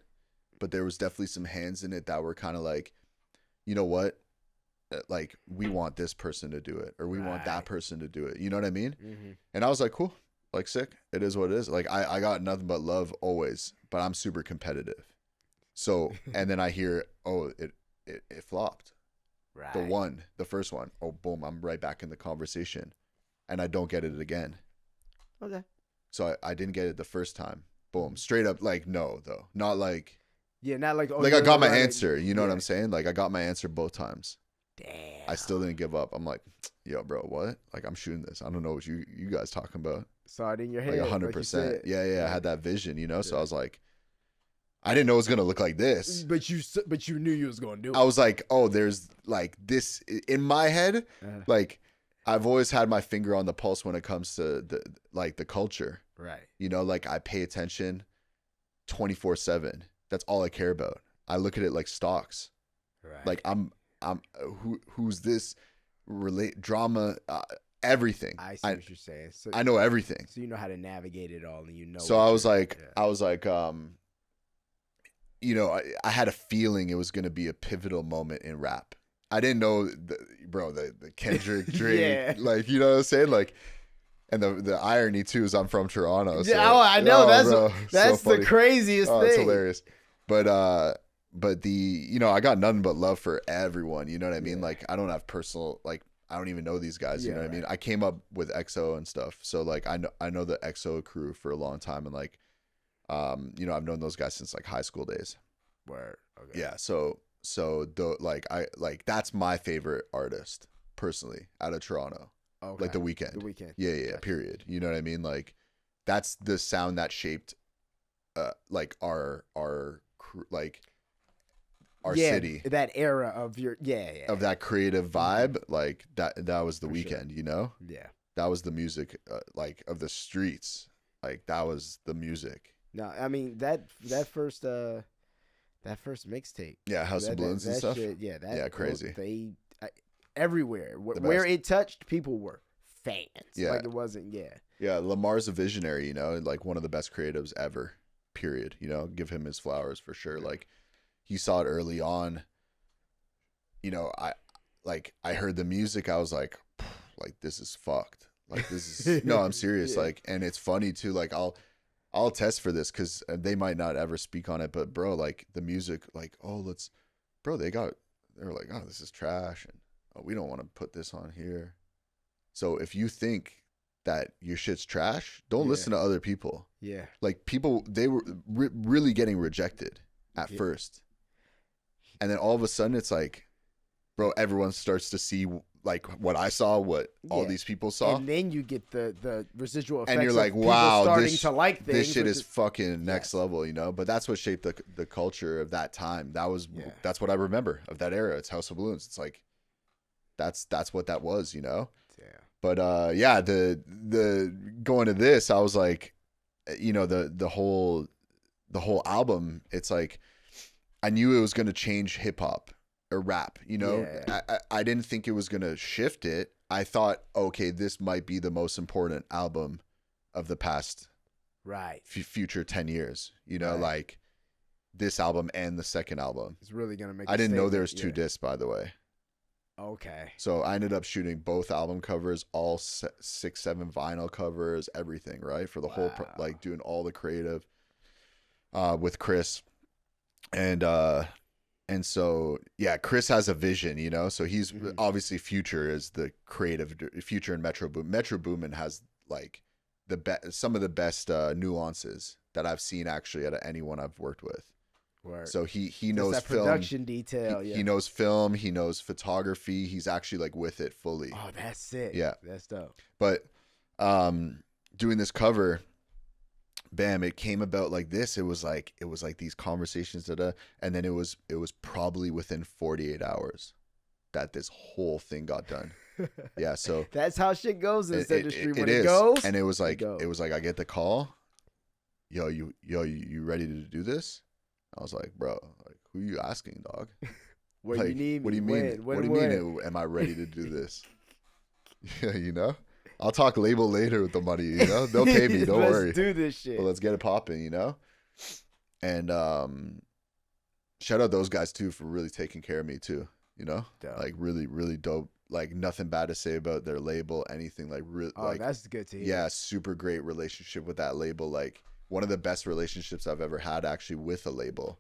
but there was definitely some hands in it that were kind of like, you know what? Like, we want this person to do it, or we want that person to do it. You know what I mean? Mm-hmm. And I was like, cool, like, sick. It is what it is. Like, I got nothing but love always, but I'm super competitive. So, and then I hear, oh, it flopped. Right. The first one. Oh, boom, I'm right back in the conversation. And I don't get it again. Okay. So I didn't get it the first time. Boom. Straight up, like, no, though. Not like, Yeah, not like, oh, like I got my answer. You know what yeah. I'm saying? Like, I got my answer both times. Damn. I still didn't give up. I'm like, yo, bro, what? Like, I'm shooting this. I don't know what you guys talking about. Saw it in your head. Like 100%. Like Yeah. I had that vision, you know? So I was like, I didn't know it was going to look like this. But you knew you was going to do it. I was like, oh, there's like this in my head. Like, I've always had my finger on the pulse when it comes to the culture. Right. You know, like I pay attention 24/7. That's all I care about. I look at it like stocks. Right. Like I'm who's this drama, everything. I see what you're saying. So, I know everything. So you know how to navigate it all, and you know. So I was like, you know, I had a feeling it was going to be a pivotal moment in rap. I didn't know, the Kendrick, Drake, like, you know what I'm saying? Like, and the irony too is I'm from Toronto. So, yeah, I know. That's so the craziest thing. It's hilarious. But you know, I got nothing but love for everyone. You know what I mean? Yeah. Like, I don't have personal, like, I don't even know these guys. You know what I mean? I came up with EXO and stuff. So like, I know the EXO crew for a long time. And like, you know, I've known those guys since like high school days. Word. Okay. Yeah. So that's my favorite artist personally out of Toronto. Okay. Like The Weeknd. The Weeknd. Yeah. Gotcha. Period. You know what I mean? Like, that's the sound that shaped, like our city. That era of your of that creative vibe. Like that was The Weeknd. Sure. You know. Yeah. That was the music, like of the streets. Like that was the music. No, I mean that first mixtape. Yeah, House of Balloons and stuff. Shit, crazy. Everywhere where it touched, people were fans. Yeah, like it wasn't. Yeah. Yeah, Lamar's a visionary. You know, like one of the best creatives ever. Period. You know, give him his flowers for sure. Like he saw it early on. You know, I heard the music. I was like this is fucked. Like this is no, I'm serious. Yeah. Like, and it's funny too. Like I'll test for this because they might not ever speak on it, but bro, like the music, like, oh, they were like, oh, this is trash. And oh, we don't want to put this on here. So if you think that your shit's trash, don't listen to other people. Yeah. Like people, they were really getting rejected at first. And then all of a sudden it's like, bro, everyone starts to see like what I saw, what all these people saw, and then you get the residual effects. And you're like, of wow, starting to like things. This shit is fucking next level, you know. But that's what shaped the culture of that time. That's what I remember of that era. It's House of Balloons. It's like that's what that was, you know. Yeah. But the going to this, I was like, you know, the whole album. It's like I knew it was going to change hip hop. Or rap, you know. I didn't think it was gonna shift it. I thought, okay, this might be the most important album of the past, future 10 years. You know, like this album and the second album. It's really gonna make. I didn't know there was 2 discs, by the way. Okay. So I ended up shooting both album covers, all 6-7 vinyl covers, everything, right, for the whole like doing all the creative, with Chris, And so, yeah, Chris has a vision, you know, so he's obviously Future is the creative. Future and Metro Boomin. Metro Boomin has like some of the best nuances that I've seen actually out of anyone I've worked with. Word. So he knows that film, production detail. He knows film. He knows photography. He's actually like with it fully. Oh, that's sick. Yeah, that's dope. But doing this cover. Bam, it came about like this. It was like these conversations, and then it was probably within 48 hours that this whole thing got done. Yeah, so that's how shit goes in this industry. When it is. Goes, and it was like I get the call, you ready to do this? I was like, bro, like who you asking, dog? What like, you need? What do you mean? What do you mean? Am I ready to do this? Yeah, you know. I'll talk label later with the money, you know? They'll pay me, don't worry. Let's do this shit. But let's get it popping, you know? And shout out those guys too for really taking care of me too, you know? Dope. Like really, really dope. Like nothing bad to say about their label, anything like really. Oh, like, that's good to hear. Yeah, super great relationship with that label. Like one of the best relationships I've ever had actually with a label.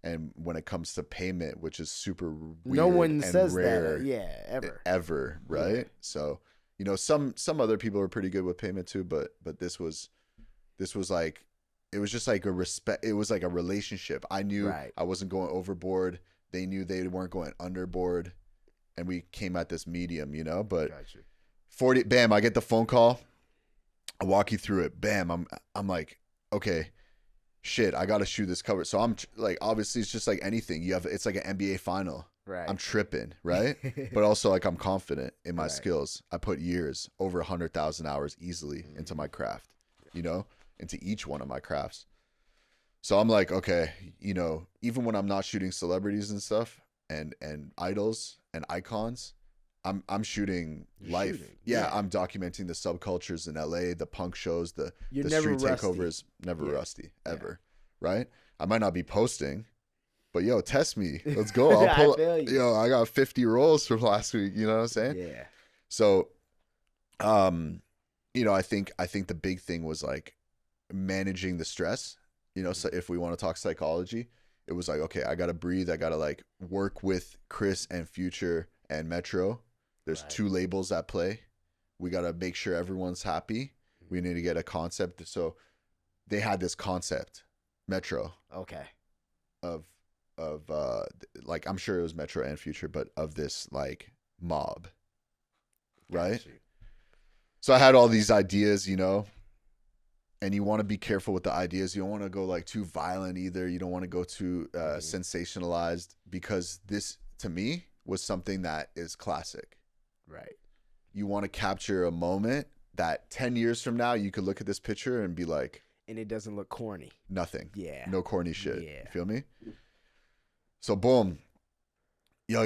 And when it comes to payment, which is super weird, no one and says rare, that. Yeah, ever, right? Yeah. So, you know, some other people are pretty good with payment too, but this was like, it was just like a respect. It was like a relationship. I knew Right. I wasn't going overboard. They knew they weren't going underboard, and we came at this medium, you know. But Gotcha. 40, bam! I get the phone call. I walk you through it. Bam! I'm like, okay. Shit, I gotta shoot this cover. So I'm like, obviously it's just like anything. It's like an NBA final. Right. I'm tripping, right? But also like I'm confident in my Right. skills. I put years, over 100,000 hours easily into my craft, you know, into each one of my crafts. So I'm like, okay, you know, even when I'm not shooting celebrities and stuff and idols and icons, I'm shooting life. Yeah, I'm documenting the subcultures in LA, the punk shows, the street takeovers. Never rusty, ever. Right? I might not be posting, but yo, test me. Let's go. I'll pull. I feel you. Yo, I got 50 rolls from last week. You know what I'm saying? Yeah. So, you know, I think the big thing was like managing the stress. You know, so if we want to talk psychology, it was like, okay, I gotta breathe. I gotta like work with Chris and Future and Metro. There's two labels at play. We got to make sure everyone's happy. We need to get a concept. So they had this concept, Metro. Okay. Of like, I'm sure it was Metro and Future, but of this like mob. Right? Gotcha. So I had all these ideas, you know, and you want to be careful with the ideas. You don't want to go like too violent either. You don't want to go too sensationalized, because this, to me, was something that is classic. Right. You want to capture a moment that 10 years from now, you could look at this picture and be like, and it doesn't look corny. Nothing. Yeah. No corny shit. Yeah. You feel me? So boom. Yo,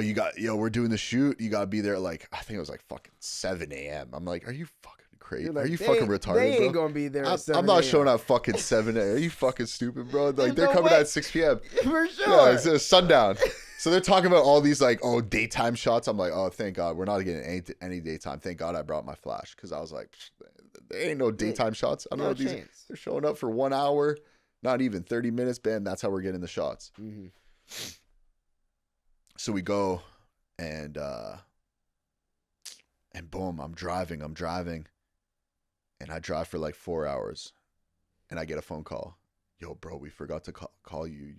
we're doing the shoot. You got to be there at like, I think it was like fucking 7 a.m. I'm like, are you fucking crazy? Like, are you fucking retarded, they ain't bro? going to be there at 7 I'm not a.m. showing up fucking 7 a.m. Are you fucking stupid, bro? Like, There's they're no coming way. at 6 p.m. For sure. Yeah, it's sundown. So they're talking about all these like, oh, daytime shots. I'm like, oh, thank God we're not getting any daytime. Thank God I brought my flash, because I was like, there ain't no daytime shots. I don't know these. They're showing up for 1 hour, not even 30 minutes. Bam, that's how we're getting the shots. Mm-hmm. So we go, and boom, I'm driving, and I drive for like 4 hours, and I get a phone call. Yo, bro, we forgot to call you.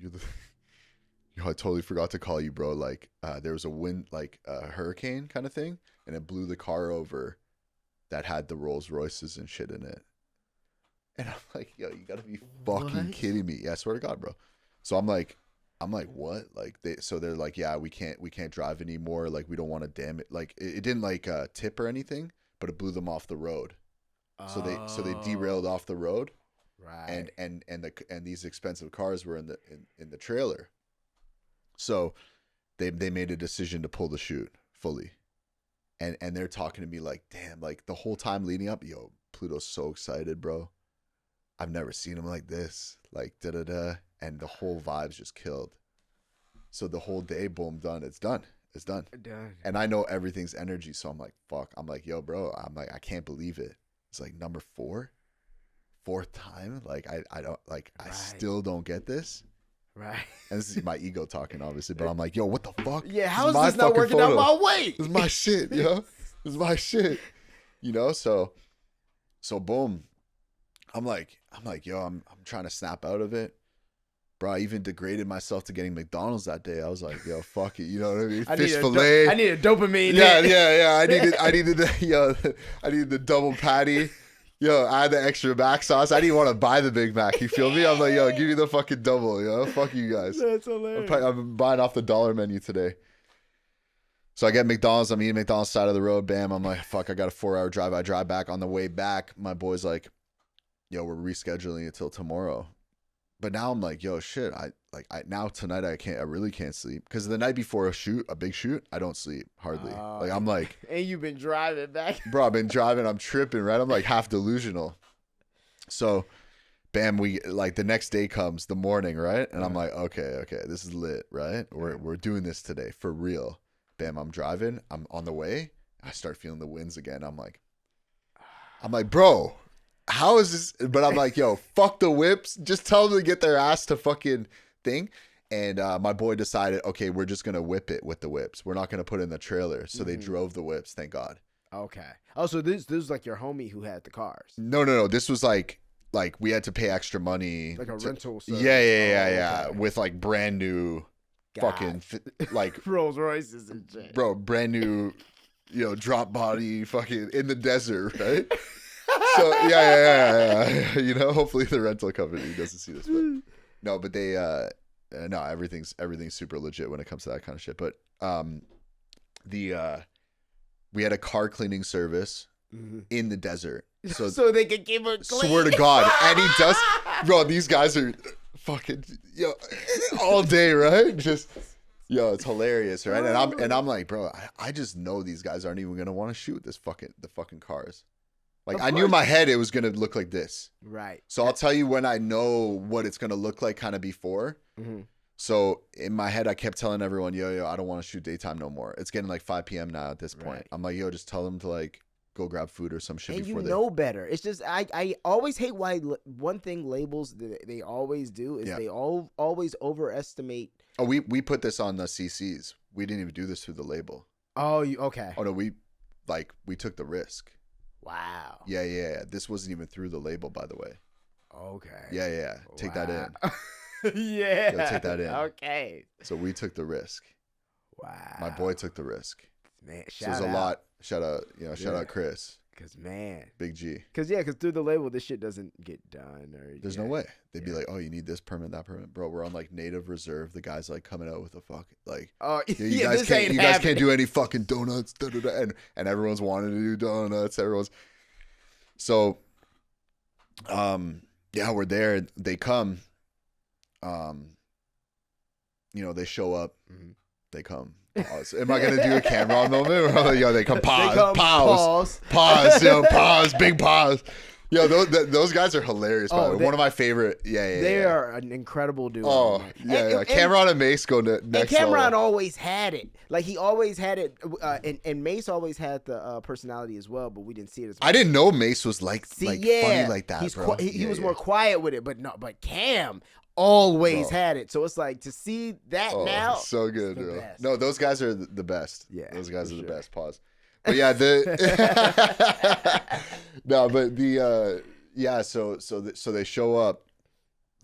Yo, I totally forgot to call you, bro. Like, there was a wind, like a hurricane kind of thing, and it blew the car over that had the Rolls Royces and shit in it. And I'm like, yo, you gotta be fucking kidding me. Yeah, I swear to God, bro. So I'm like, what? Like, they're like, yeah, we can't drive anymore. Like, we don't want to damage. Like, it didn't like tip or anything, but it blew them off the road. So they derailed off the road. Right. And these expensive cars were in the trailer. So they made a decision to pull the shoot fully. And they're talking to me like, damn, like the whole time leading up, yo, Pluto's so excited, bro. I've never seen him like this. Like, da-da-da. And the whole vibe's just killed. So the whole day, boom, done. It's done. Done. And I know everything's energy. So I'm like, fuck. I'm like, yo, bro. I'm like, I can't believe it. It's like number 4. 4th time. Like, I don't, like, I still don't get this. Right. And this is my ego talking, obviously, but I'm like, yo, what the fuck? Yeah, how is this not working out my way? This is my shit, yo. This is my shit. You know, so boom. I'm like, yo, I'm trying to snap out of it. Bro, I even degraded myself to getting McDonald's that day. I was like, yo, fuck it. You know what I mean? Fish fillet. I need a dopamine. Yeah. I needed the double patty. Yo, I had the extra Mac sauce. I didn't want to buy the Big Mac. You feel me? I'm like, yo, give me the fucking double, yo. Fuck you guys. That's hilarious. I'm buying off the dollar menu today. So I get McDonald's. I'm eating McDonald's side of the road. Bam. I'm like, fuck, I got a 4-hour drive. I drive back. On the way back, my boy's like, yo, we're rescheduling it till tomorrow. But now I'm like, yo, shit. Now tonight I really can't sleep, because the night before a big shoot, I don't sleep hardly. Like, I'm like, and you've been driving back, bro. I've been driving. I'm tripping, right? I'm like half delusional. So, bam, we like the next day comes, the morning, right? And I'm like, okay, this is lit, right? We're doing this today for real. Bam, I'm driving. I'm on the way. I start feeling the winds again. I'm like, bro. How is this? But I'm like, yo, fuck the whips. Just tell them to get their ass to fucking thing. And my boy decided, okay, we're just gonna whip it with the whips. We're not gonna put it in the trailer. So they drove the whips. Thank God. Okay. Oh, so this was like your homie who had the cars. No. This was like we had to pay extra money. Like a rental service. Yeah. Okay. With like brand new fucking like Rolls Royces and shit. Bro, brand new, drop body fucking in the desert, right? So yeah. You know, hopefully the rental company doesn't see this, but no, but they no, everything's super legit when it comes to that kind of shit. But we had a car cleaning service in the desert. So they could keep it clean. Swear to God. And he does, bro, these guys are fucking all day, right? Just it's hilarious, right? And I'm like, bro, I just know these guys aren't even gonna want to shoot the fucking cars. Like, I knew in my head it was gonna look like this. Right. So I'll tell you when I know what it's gonna look like kind of before. So in my head, I kept telling everyone, yo, I don't want to shoot daytime no more. It's getting like 5 p.m. now at this point. Right. I'm like, yo, just tell them to like go grab food or some shit and before you know better. It's just I always hate why one thing labels that they always do is they always overestimate. Oh, we put this on the CCs. We didn't even do this through the label. Oh, okay. Oh no, we took the risk. Wow. Yeah. This wasn't even through the label, by the way. Okay. Yeah. Take that in. Yeah. Yo, take that in. Okay. So we took the risk. Wow. My boy took the risk. Man, so there's a lot. Shout out Chris. Cause man, Big G. Cause through the label, this shit doesn't get done. There's no way. They'd be like, oh, you need this permit, that permit, bro. We're on like native reserve. The guy's like coming out with a fucking like, you guys can't do any fucking donuts. And everyone's wanting to do donuts. So, we're there. They come. They show up. They come. Pause. Am I gonna do a camera moment? They come. Pause. Pause. Big pause. Yo, those guys are hilarious. By the way. One of my favorite. They are an incredible duo. Oh, yeah. Cameron and Mace go next. And Cameron always had it. Like he always had it. And Mace always had the personality as well, but we didn't see it as much. I didn't know Mace was funny like that. Bro. He was more quiet with it, but Cam always had it. So it's like to see that now. So good, bro. Best. No, those guys are the best. Yeah, those guys are the best. Pause. But yeah, no, but so they show up,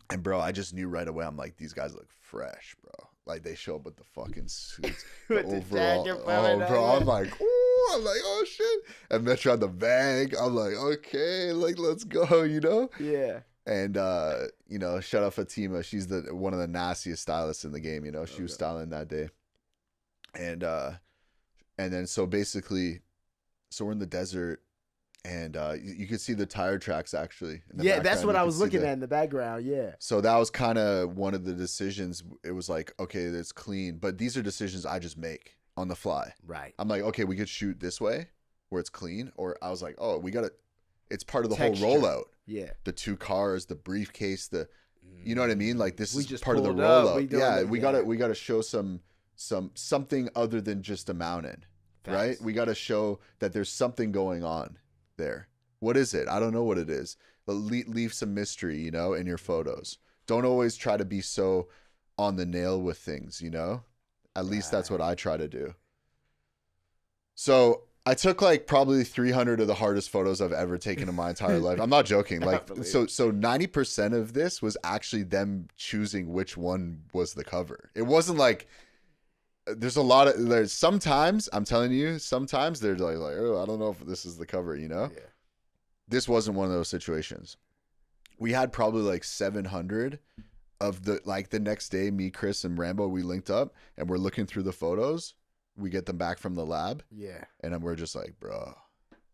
and bro, I just knew right away. I'm like, these guys look fresh, bro. Like they show up with the fucking suits, the overall. Bro, I'm like, oh shit. And Metro had the bag. I'm like, okay, like let's go, Yeah. And shout out Fatima. She's one of the nastiest stylists in the game. She was styling that day. And then so basically, we're in the desert, and you could see the tire tracks actually. In the background. That's what I was looking at in the background. Yeah. So that was kind of one of the decisions. It was like, okay, it's clean, but these are decisions I just make on the fly. Right. I'm like, okay, we could shoot this way where it's clean, or I was like, oh, we gotta. It's part of the Texture. whole rollout. Yeah. The 2 cars, the briefcase, you know what I mean? Like this is just part of the rollout. We gotta show something other than just a mountain, right? We gotta show that there's something going on there. What is it? I don't know what it is. But leave some mystery, in your photos. Don't always try to be so on the nail with things, At least that's what I try to do. So I took like probably 300 of the hardest photos I've ever taken in my entire life. I'm not joking. Like, so 90% of this was actually them choosing which one was the cover. It wasn't like sometimes I'm telling you, sometimes they're like, oh, I don't know if this is the cover, Yeah. This wasn't one of those situations. We had probably like 700 of the next day, me, Chris, and Rambo, we linked up and we're looking through the photos. We get them back from the lab. Yeah. And then we're just like, bro,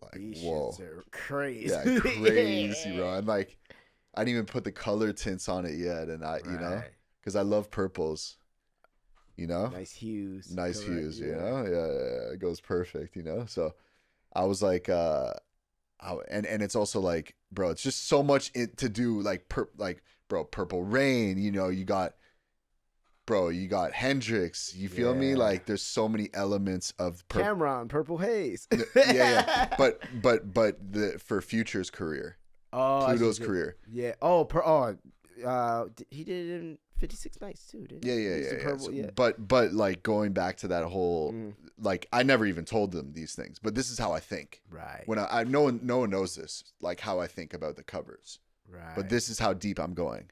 like, these whoa. shits are crazy. Yeah, crazy, bro. And like, I didn't even put the color tints on it yet. And because I love purples, Nice hues. Nice hues, Yeah. It goes perfect, So I was like, and it's also like, bro, it's just so much to do, like, Purple Rain, you got Hendrix, you feel me? Like there's so many elements of Cameron, Purple Haze. yeah. But for Future's career. Pluto's career. Yeah. He did it in 56 Nights too, didn't Yeah, he? yeah, He's yeah, the yeah. purple, yeah. But like going back to that whole, like I never even told them these things, but this is how I think. Right. When I no one knows this, like how I think about the covers. Right. But this is how deep I'm going.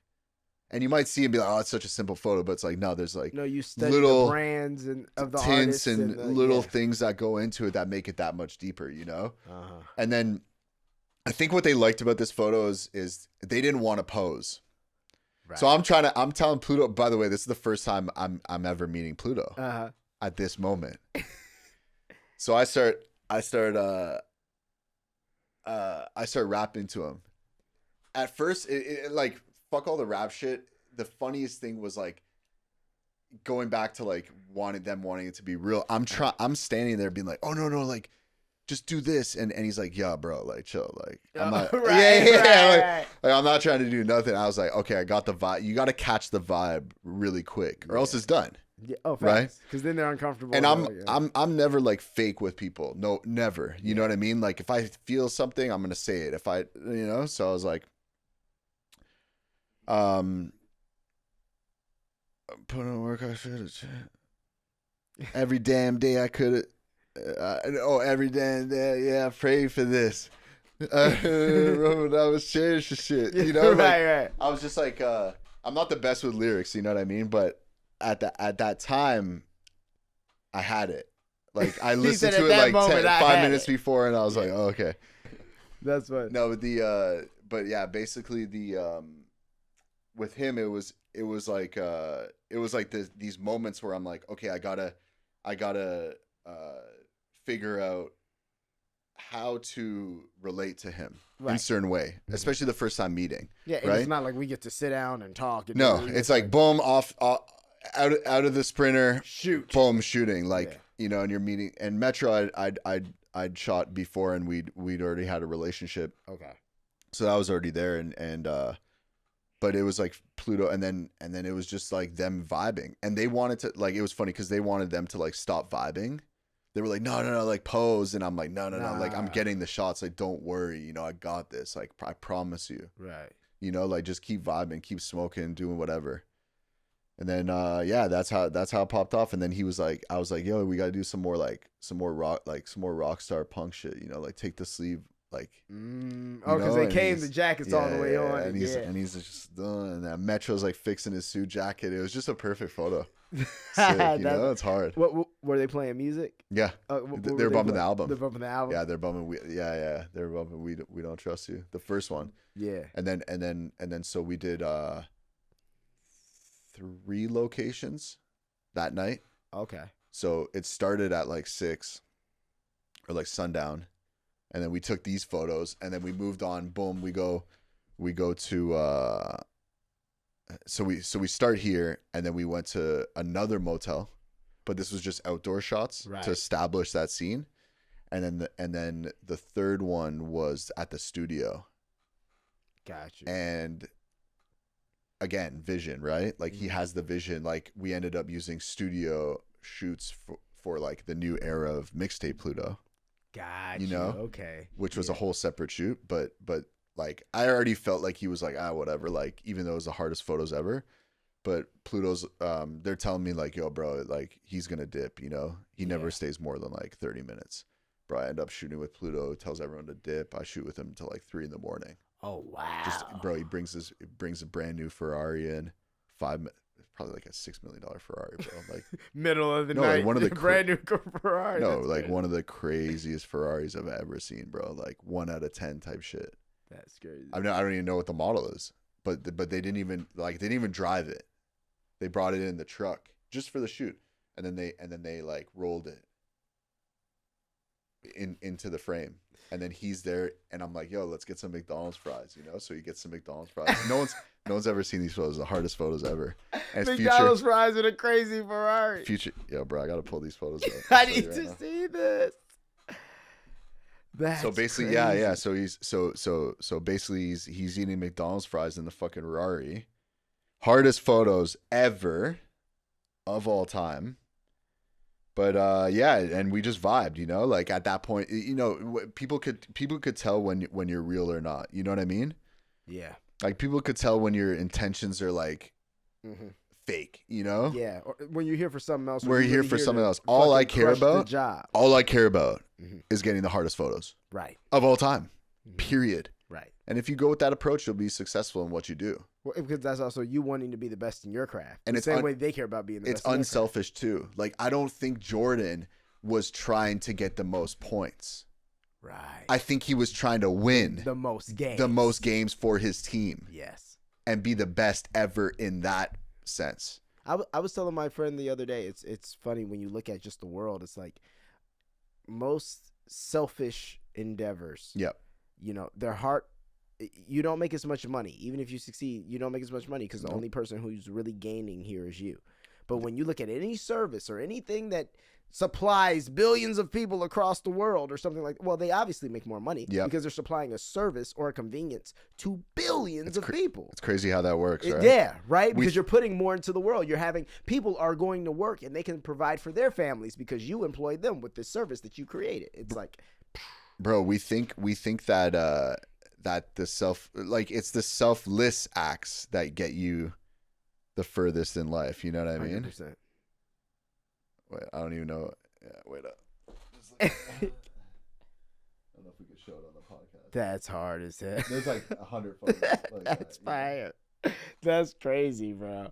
And you might see and be like, oh, it's such a simple photo, but it's like, no, there's like you study little the brands and of the tints artists and the, little things that go into it that make it that much deeper, you know? Uh-huh. And then I think what they liked about this photo is they didn't want to pose. Right. So I'm telling Pluto, by the way, this is the first time I'm ever meeting Pluto at this moment. So I start rapping to him. At first, it like, fuck all the rap shit. The funniest thing was like going back to like wanting it to be real. I'm standing there being like, oh no, like just do this, and he's like, yeah, bro, like chill, like I'm not, right. Like I'm not trying to do nothing. I was like, okay, I got the vibe. You got to catch the vibe really quick, or else it's done. Yeah. Oh, right. Because then they're uncomfortable. And I'm never like fake with people. No, never. You know what I mean? Like if I feel something, I'm gonna say it. If I, so I was like. Put on work I should have. Every damn day I could have. Every damn day. Yeah, I prayed for this. I was cherishing shit. You know, right. I was just like, I'm not the best with lyrics. You know what I mean? But at that time, I had it. Like I listened to it like 5 minutes before, and I was like, oh, okay. That's what. No, but yeah, basically with him, it was like these moments where I'm like, okay, I gotta figure out how to relate to him in a certain way, especially the first time meeting. Yeah, and it's not like we get to sit down and talk. And no, it's like boom, off out of the sprinter, shoot, boom, shooting, like and you're meeting. And Metro, I'd shot before, and we'd already had a relationship. Okay, so I was already there, and but it was like Pluto, and then it was just like them vibing, and they wanted to, like, it was funny because they wanted them to like stop vibing. They were like, no, like pose, and I'm like, no, like I'm getting the shots, like don't worry, I got this, like I promise you, right? Like just keep vibing, keep smoking, doing whatever. And then that's how it popped off. And then he was like, I was like, yo, we gotta do some more rock star punk shit, like take the sleeve. Like, because they came, the jacket's all the way on, and he's just done. And that Metro's like fixing his suit jacket. It was just a perfect photo. Sick, it's hard. What were they playing music? Yeah, they're bumping the album. They're bumping the album. Yeah, they're bumping. They're bumping. We don't trust you. The first one. Yeah. And then so we did 3 locations that night. Okay. So it started at like 6 or like sundown. And then we took these photos, and then we moved on. Boom, we go to. So we start here, and then we went to another motel, but this was just outdoor shots to establish that scene, and then the third one was at the studio. Gotcha. And again, vision, right? Like he has the vision. Like we ended up using studio shoots for like the new era of mixtape Pluto. Gotcha. Okay. Which was a whole separate shoot, but like I already felt like he was like, whatever, like even though it was the hardest photos ever. But Pluto's they're telling me like, yo, bro, like he's gonna dip, he never stays more than like 30 minutes. Bro, I end up shooting with Pluto, tells everyone to dip. I shoot with him until like 3 a.m. Oh wow. Bro, he brings a brand new Ferrari in, probably like a $6 million Ferrari, bro. Like middle of the night, like one of the brand new Ferrari. No, that's like crazy. One of the craziest Ferraris I've ever seen, bro. Like 1 out of 10 type shit. That's crazy. I don't even know what the model is, but they didn't even drive it. They brought it in the truck just for the shoot, and then they like rolled it into the frame. And then he's there, and I'm like, yo, let's get some McDonald's fries, So he gets some McDonald's fries. No one's ever seen these photos. The hardest photos ever. And McDonald's fries with a crazy Ferrari. Yo, bro, I gotta pull these photos up. I need to see this. That's so basically, crazy. yeah. So he's so basically he's eating McDonald's fries in the fucking Ferrari. Hardest photos ever, of all time. But and we just vibed, like at that point, people could tell when you're real or not. You know what I mean? Yeah. Like people could tell when your intentions are like fake, you know? Yeah. Or when you're here for something else. We're here for something else. All I care about is getting the hardest photos of all time. Period. Right. And if you go with that approach, you'll be successful in what you do. Well, because that's also you wanting to be the best in your craft. And the it's same way they care about being the best in their It's unselfish too. Like, I don't think Jordan was trying to get the most points. Right. I think he was trying to win the most games for his team. Yes. And be the best ever in that sense. I was telling my friend the other day, it's funny when you look at just the world, it's like most selfish endeavors. Yep. You know, their heart, you don't make as much money. Even if you succeed, you don't make as much money because the only person who's really gaining here is you. But when you look at any service or anything that supplies billions of people across the world or something like, well, they obviously make more money because they're supplying a service or a convenience to billions of people. It's crazy how that works, right? Yeah, right? Because you're putting more into the world. You're having people are going to work and they can provide for their families because you employed them with this service that you created. It's like, bro, we think that that it's the selfless acts that get you the furthest in life. You know what I mean? 100%. Wait, I don't even know. Yeah, wait up. I don't know if we could show it on the podcast. That's hard as hell. There's like 100 photos. That's fire. That's crazy, bro.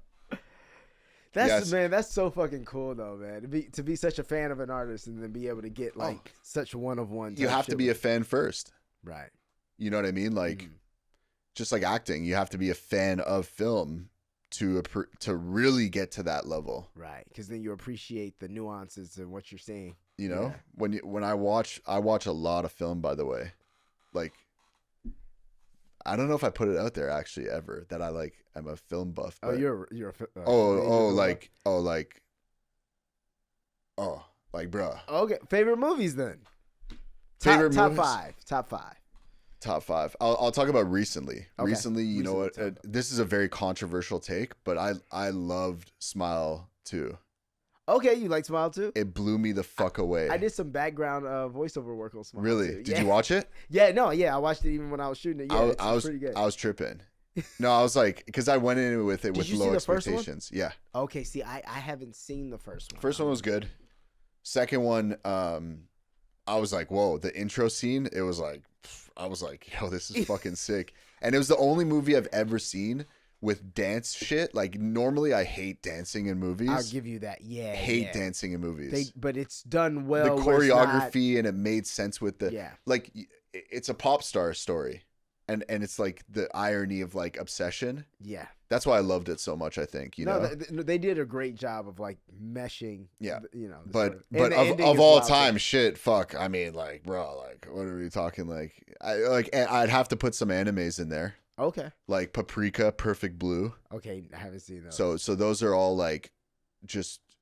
That's so fucking cool though, man. To be such a fan of an artist and then be able to get like such one of one. You have to be a fan first. Right. You know what I mean? Like just like acting, you have to be a fan of film to really get to that level. Right. Because then you appreciate the nuances and what you're seeing. You know, when I watch a lot of film, by the way. Like, I don't know if I put it out there actually ever that I'm a film buff. But, bruh. Okay. Favorite movies then. Favorite top movies? Top five. Top five. I'll talk about recently. Okay. Recently, you know what? This is a very controversial take, but I loved Smile 2. Okay, you like Smile 2? It blew me the fuck away. I did some background voiceover work on Smile 2. Really? Did you watch it? Yeah, I watched it even when I was shooting it. Yeah, I was pretty good. I was tripping. No, I was like, because I went in with it with low expectations. Yeah. Okay, see, I haven't seen the first one. First one was good. Second one, I was like, whoa, the intro scene, I was like, yo, this is fucking sick. And it was the only movie I've ever seen with dance shit. Like, normally I hate dancing in movies. I'll give you that. Yeah. Hate dancing in movies. But it's done well. The choreography and it made sense with like, it's a pop star story. And it's like the irony of like obsession. Yeah. That's why I loved it so much, I think, you know. They did a great job of like meshing. Yeah. But of all time, shit, fuck. I mean, like, bro, like, what are we talking? Like, I'd have to put some animes in there. Okay. Like Paprika, Perfect Blue. Okay, I haven't seen those. So those are all like,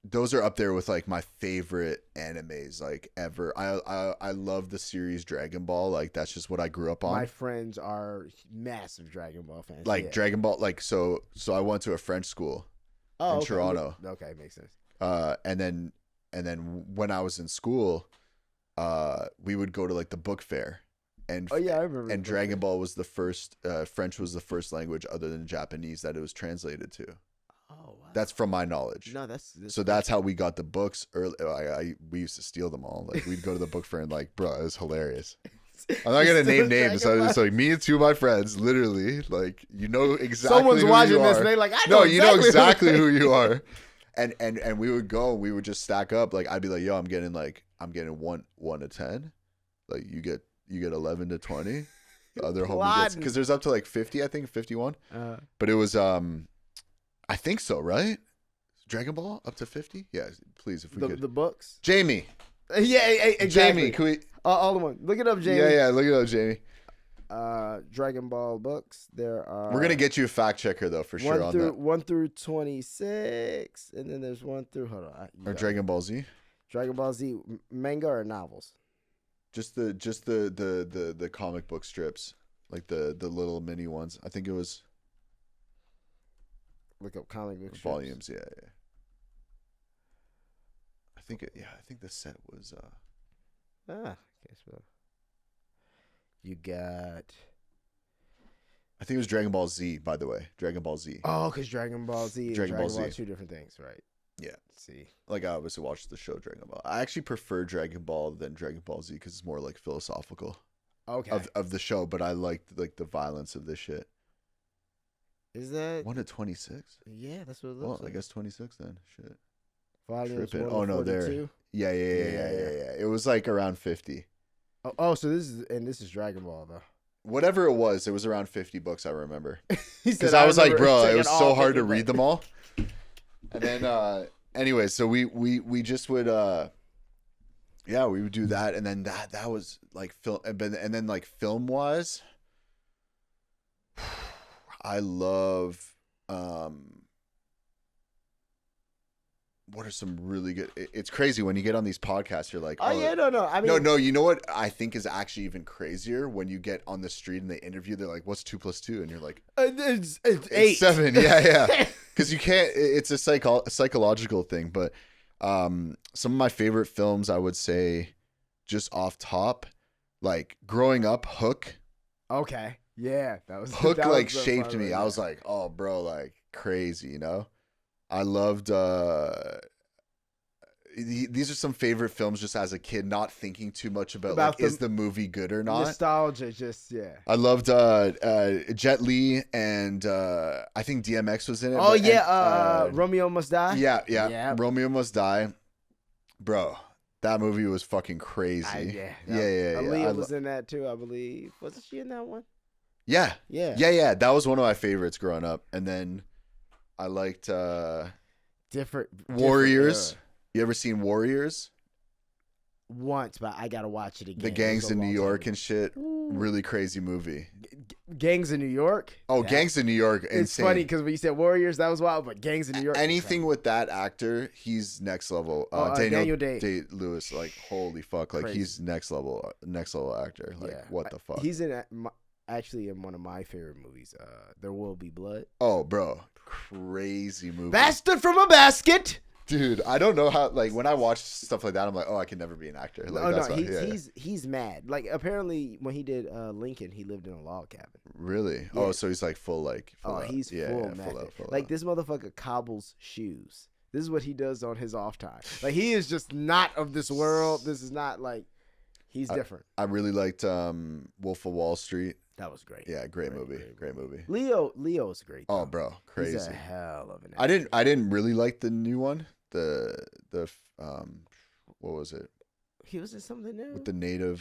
those are up there with like my favorite animes like ever. I love the series Dragon Ball. Like, that's just what I grew up on. My friends are massive Dragon Ball fans. Like Dragon Ball, like so I went to a French school in Toronto. Okay, makes sense. And then when I was in school, we would go to like the book fair. And I remember. And Dragon Ball was the first. French was the first language other than Japanese that it was translated to. Oh, wow. That's from my knowledge. No, that's how we got the books early. We used to steal them all. Like, we'd go to the book fair and like, bro, it was hilarious. I'm not gonna name names. So it's like me and two of my friends, literally, like, you know exactly. Someone's watching this, and they like, I know. No, you know exactly who you are. And we would go. We would just stack up. Like, I'd be like, yo, I'm getting 1 to 10. Like, you get 11 to 20. The other homie gets, because there's up to like 50, I think 51. But it was I think so, right? Dragon Ball up to 50? Yeah, please, if we could. The books? Jamie. Yeah, exactly. Jamie, can we? All the one. Look it up, Jamie. Yeah, look it up, Jamie. Dragon Ball books. There are. We're gonna get you a fact checker though, for sure. 1 through 26, and then there's 1 through. Hold on. Or Dragon Ball Z. Dragon Ball Z manga or novels? Just the comic book strips, like the little mini ones. I think it was. Look up comic book strips. Volumes. Yeah. I think the set was. Okay, so you got. I think it was Dragon Ball Z, by the way. Dragon Ball Z. Oh, because Dragon Ball Z and Dragon Dragon Ball Ball Z. are 2 different things, right? Yeah. Let's see. Like, I obviously watched the show Dragon Ball. I actually prefer Dragon Ball than Dragon Ball Z because it's more like philosophical Okay. of the show, but I liked like the violence of this shit. Is that? 1 to 26? Yeah, that's what it Well, looks I like. guess 26 then. Shit. Volumes Tripping. 1 to Oh, no, there. 42. Yeah. It was like around 50. Oh, so this is Dragon Ball though. Whatever it was around 50 books, I remember. He Because said, I was like, remember bro, it taking was all so hard to 50 read them all. And then, anyway, so we just would, yeah, we would do that. And then that was like film. And then like film wise, I love, what are some really good, it's crazy when you get on these podcasts, you're like, Oh yeah, no. I mean, no, you know what I think is actually even crazier when you get on the street and they interview, they're like, what's 2 + 2? And you're like, it's 8. it's 7. Yeah. Because you can't, it's a psychological thing. But some of my favorite films, I would say, just off top, like growing up, Hook. Okay. Yeah, Hook that like was the shaped fun me. one, I was yeah. like, oh, bro, like crazy, you know? I loved, these are some favorite films just as a kid, not thinking too much about like, is the movie good or not? Nostalgia, just, yeah. I loved Jet Li and I think DMX was in it. Oh, but- yeah, and, Romeo Must Die? Yeah. Yeah. Romeo Must Die. Bro, that movie was fucking crazy. Yeah. Aaliyah was in that too, I believe. Wasn't she in that one? Yeah. Yeah. That was one of my favorites growing up. And then I liked Different Warriors. era. You ever seen Warriors? Once, but I gotta watch it again. The It gangs was a in New long York time and shit. ago. Really crazy movie. Gangs in New York? Oh, That- Gangs in New York. Insane. It's funny because when you said Warriors, that was wild, but Gangs in New York. Anything with that actor, he's next level. Daniel Day-Lewis, like holy fuck, like Crazy. he's next level actor. Like Yeah. what the fuck? He's actually in one of my favorite movies. There Will Be Blood. Oh, bro, crazy movie. Bastard from a basket. Dude, I don't know how. Like when I watch stuff like that, I'm like, oh, I can never be an actor. Like, that's why, he's mad. Like apparently when he did Lincoln, he lived in a log cabin. Really? Yeah. Oh, so he's like full out. He's full mad. Full Like out. this motherfucker cobbles shoes. This is what he does on his off time. Like he is just not of this world. This is not like he's different. I really liked Wolf of Wall Street. That was great. Yeah, great movie. Leo's great. Oh, though. bro, crazy. He's a hell of an actor. I didn't really like the new one. The what was it? He was in something new. With the native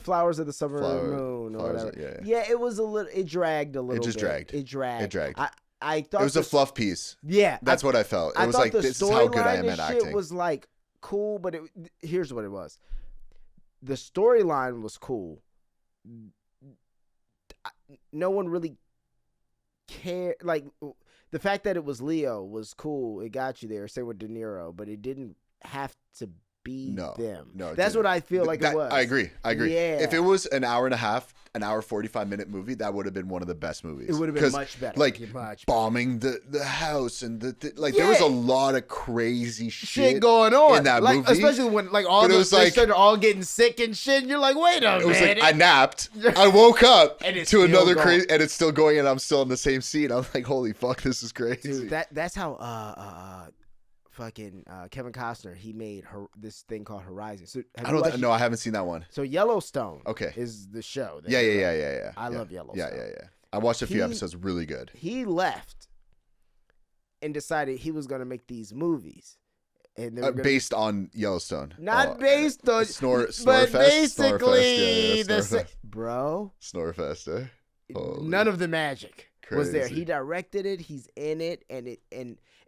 Flowers of the Summer Moon or Flowers, whatever. yeah. Yeah, it was a little. It dragged a little. just bit. dragged. It dragged. It dragged. I thought It was a fluff piece. Yeah, That's what I felt. It was thought like, the this is how good I storyline am and at shit acting. was like cool, but here's what it was. The storyline was cool. No one really cared. Like the fact that it was Leo was cool. It got you there. Same with De Niro, but it didn't have to be them. No, it that's didn't. what I feel like it was. I agree. Yeah. If it was an hour and a half, an hour 45-minute movie, that would have been one of the best movies. It would have been much better. Like much bombing the house and there was a lot of crazy shit going on in that like, movie. especially when like all But it the was they like- started all getting sick and shit. And you're like, wait a It was minute. like I napped, I woke up And it's to still another going. crazy, and it's still going, and I'm still in the same scene. I'm like, holy fuck, this is crazy. Dude, that's how fucking Kevin Costner, he made this thing called Horizon. So have you watched- I haven't seen that one. So Yellowstone, Okay. is the show. Yeah. I love Yellowstone. Yeah. I watched a few episodes. Really good. He left and decided he was gonna make these movies, and they were gonna, Based on Yellowstone. not based on, Snorefest. but Snorefest, basically yeah, the Snorefest. bro. Snorefest, eh? Holy None of the magic was there. crazy. He directed it. He's in it, and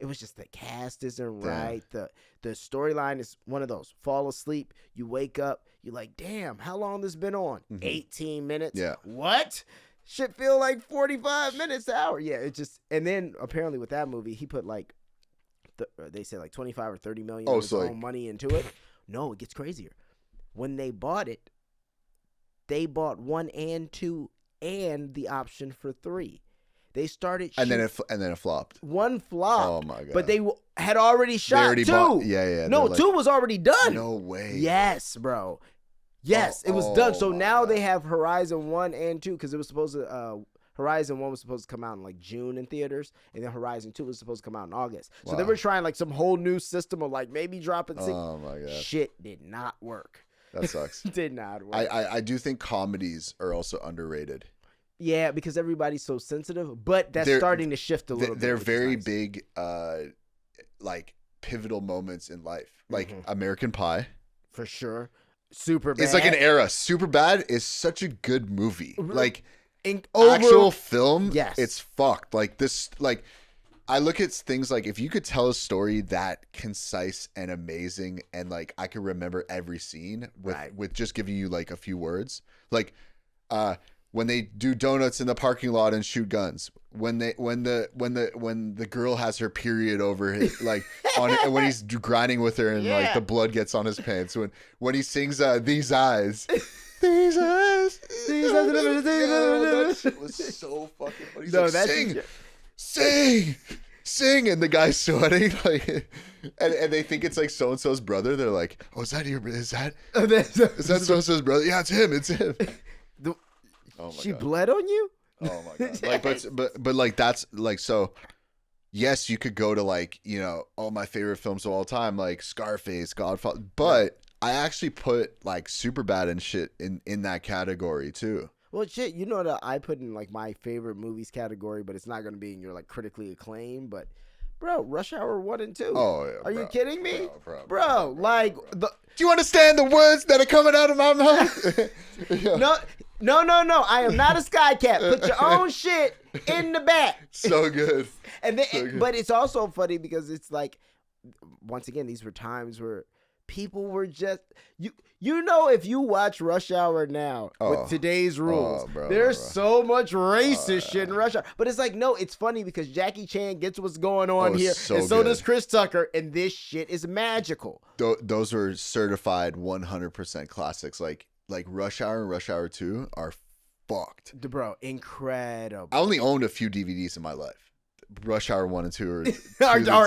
it was just the cast isn't right. The storyline is one of those. Fall asleep, you wake up, you're like, damn, how long this been on? 18 minutes. Yeah. What? Should feel like 45 minutes an hour. Yeah, it just. And then apparently with that movie, he put like, they said like 25 or 30 million of his own money into it. No, it gets crazier. When they bought it, they bought 1 and 2 and the option for 3. They started and then it flopped. one flop. Oh my god! But they had already shot 2. Yeah. No, They're 2 was already done. No way. Yes, bro. Yes, it was done. So my now God. they have Horizon 1 and 2 because it was supposed to. Horizon 1 was supposed to come out in like June in theaters, and then Horizon 2 was supposed to come out in August. So they Wow. were trying like some whole new system of like maybe dropping. Oh my God. Shit did not work. That sucks. Did not work. I do think comedies are also underrated. Yeah, because everybody's so sensitive, but that's They're- starting to shift a little bit. They're which is very nice. big, like pivotal moments in life. Like Mhm. American Pie. For sure. Super bad. It's like an era. Superbad is such a good movie. Like Over, actual film. Yes. It's fucked. Like this. Like I look at things like if you could tell a story that concise and amazing, and like I could remember every scene with just giving you like a few words. Like when they do donuts in the parking lot and shoot guns. When the girl has her period over his like on it, and when he's grinding with her and like the blood gets on his pants. When he sings These Eyes. These eyes. That shit was so fucking funny. He's like, sing, and the guy's sweating like, and they think it's like so and so's brother. They're like, oh, is that so and so's brother? Yeah, it's him. Oh my she God. bled on you? Oh my God. Like, but like that's like so. Yes, you could go to like all my favorite films of all time, like Scarface, Godfather, but I actually put like Superbad and shit in that category too. Well, shit, you know that I put in like my favorite movies category, but it's not going to be in your like critically acclaimed. But, bro, Rush Hour 1 and 2. Oh, yeah. Are you kidding me? Bro, like, do you understand the words that are coming out of my mouth? No. I am not a sky cat. Put your own shit in the back. So good. And then, but it's also funny because it's like, once again, these were times where people were just if you watch Rush Hour now with today's rules, there's so much racist shit in Rush Hour. But it's like, no, it's funny because Jackie Chan gets what's going on here, and so does Chris Tucker, and this shit is magical. Those were certified 100% classics. Like Rush Hour and Rush Hour 2 are fucked. Bro, incredible. I only owned a few DVDs in my life. Rush Hour 1 and 2 are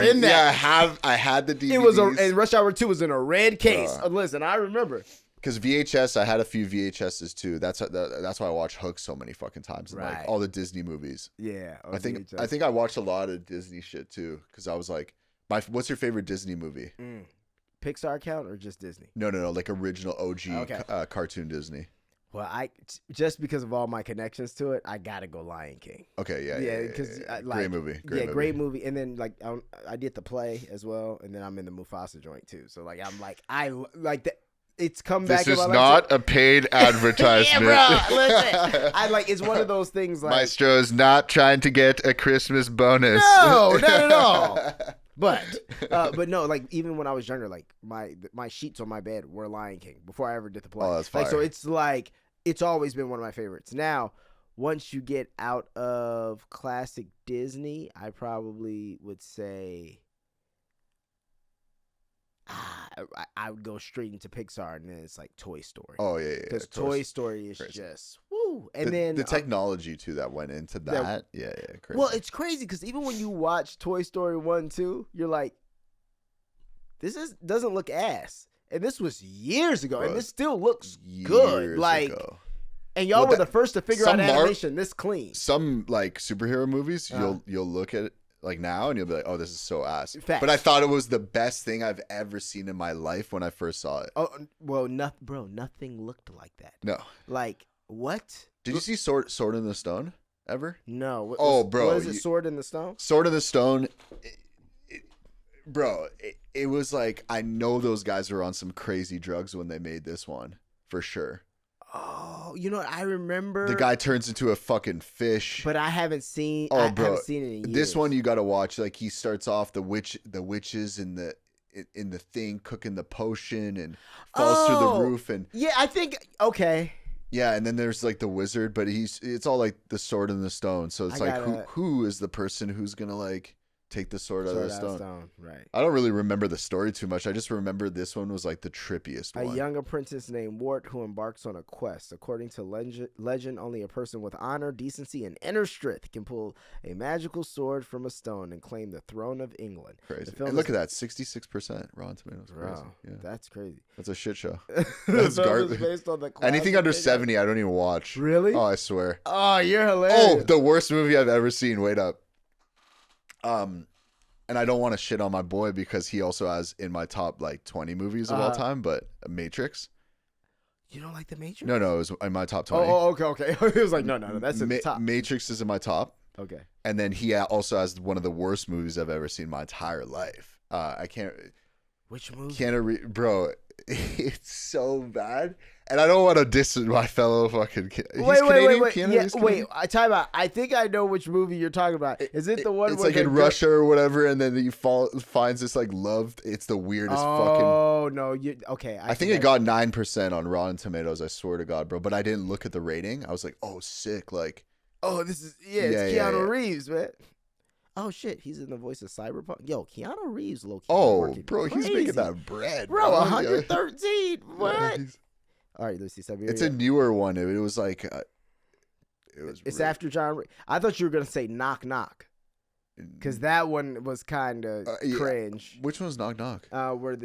in that. Yeah, I had the DVDs. It was and Rush Hour 2 was in a red case. Listen, I remember. Because VHS, I had a few VHSs too. That's why I watched Hook so many fucking times. And like all the Disney movies. Yeah. I think I watched a lot of Disney shit too. Because I was like, what's your favorite Disney movie? Pixar count or just Disney? No. Like original OG cartoon Disney. Well, just because of all my connections to it, I gotta go Lion King. Okay, yeah. Because great movie. Great movie. And then like I did the play as well, and then I'm in the Mufasa joint too. So like I'm like I like that. It's come back. This is not a paid advertisement. Yeah, bro. Listen, it's one of those things. Like Maestro is not trying to get a Christmas bonus. No, not at all. But no, like even when I was younger, like my sheets on my bed were Lion King before I ever did the play. Oh, that's fire. Like so, it's always been one of my favorites. Now, once you get out of classic Disney, I probably would say I would go straight into Pixar, and then it's like Toy Story. Oh yeah, because Toy Story is just woo. And then the technology too that went into that. Yeah, crazy. Well, it's crazy because even when you watch Toy Story 1, 2, you're like, doesn't look ass. And this was years ago, and this still looks good. Like, and y'all were the first to figure out animation this clean. Some like superhero movies, you'll look at it like now, and you'll be like, "Oh, this is so ass." Facts. But I thought it was the best thing I've ever seen in my life when I first saw it. Oh well, nothing looked like that. No, like what? Did you see Sword in the Stone ever? No. Bro, what is it? Sword in the Stone. Sword in the Stone. Bro, it was like I know those guys were on some crazy drugs when they made this one for sure. Oh, you know what? I remember the guy turns into a fucking fish. But I haven't seen. Oh, bro, haven't seen it in years. This one you got to watch. Like he starts off the witches in the thing cooking the potion and falls through the roof and yeah, I think okay. Yeah, and then there's like the wizard, but it's all like the Sword in the Stone. So it's who is the person who's gonna like take the sword out of the stone. Right. I don't really remember the story too much. I just remember this one was like the trippiest one. A young apprentice named Wart who embarks on a quest. According to legend, only a person with honor, decency, and inner strength can pull a magical sword from a stone and claim the throne of England. Crazy. And look at that, 66% Rotten Tomatoes. Crazy. Yeah. That's crazy. That's a shit show. That's garbage. Based on the anything under 70, I don't even watch. Really? Oh, I swear. Oh, you're hilarious. Oh, the worst movie I've ever seen. Wait up. And I don't want to shit on my boy because he also has in my top like 20 movies of all time, but Matrix. You don't like the Matrix? No, it was in my top 20. Oh, okay. It was like, no, that's in the top. Matrix is in my top. Okay. And then he also has one of the worst movies I've ever seen in my entire life. I can't. Which movie? Bro, it's so bad. And I don't want to diss my fellow fucking kid. Wait. Yeah, wait. Time out. I think I know which movie you're talking about. Is it the one? It's where like in Russia or whatever, and then he finds this like love. It's the weirdest fucking. Oh no! Okay. I think it got 9% on Rotten Tomatoes. I swear to God, bro. But I didn't look at the rating. I was like, oh, sick. Like, oh, this is it's Keanu Reeves, man. Oh shit, he's in the voice of Cyberpunk. Yo, Keanu Reeves, low key. Oh, bro, he's making that bread, bro. 113. What? All right, let's see. It's a newer one. It was like, It's after John. I thought you were gonna say Knock Knock, because that one was kind of cringe. Yeah. Which one's Knock Knock? Where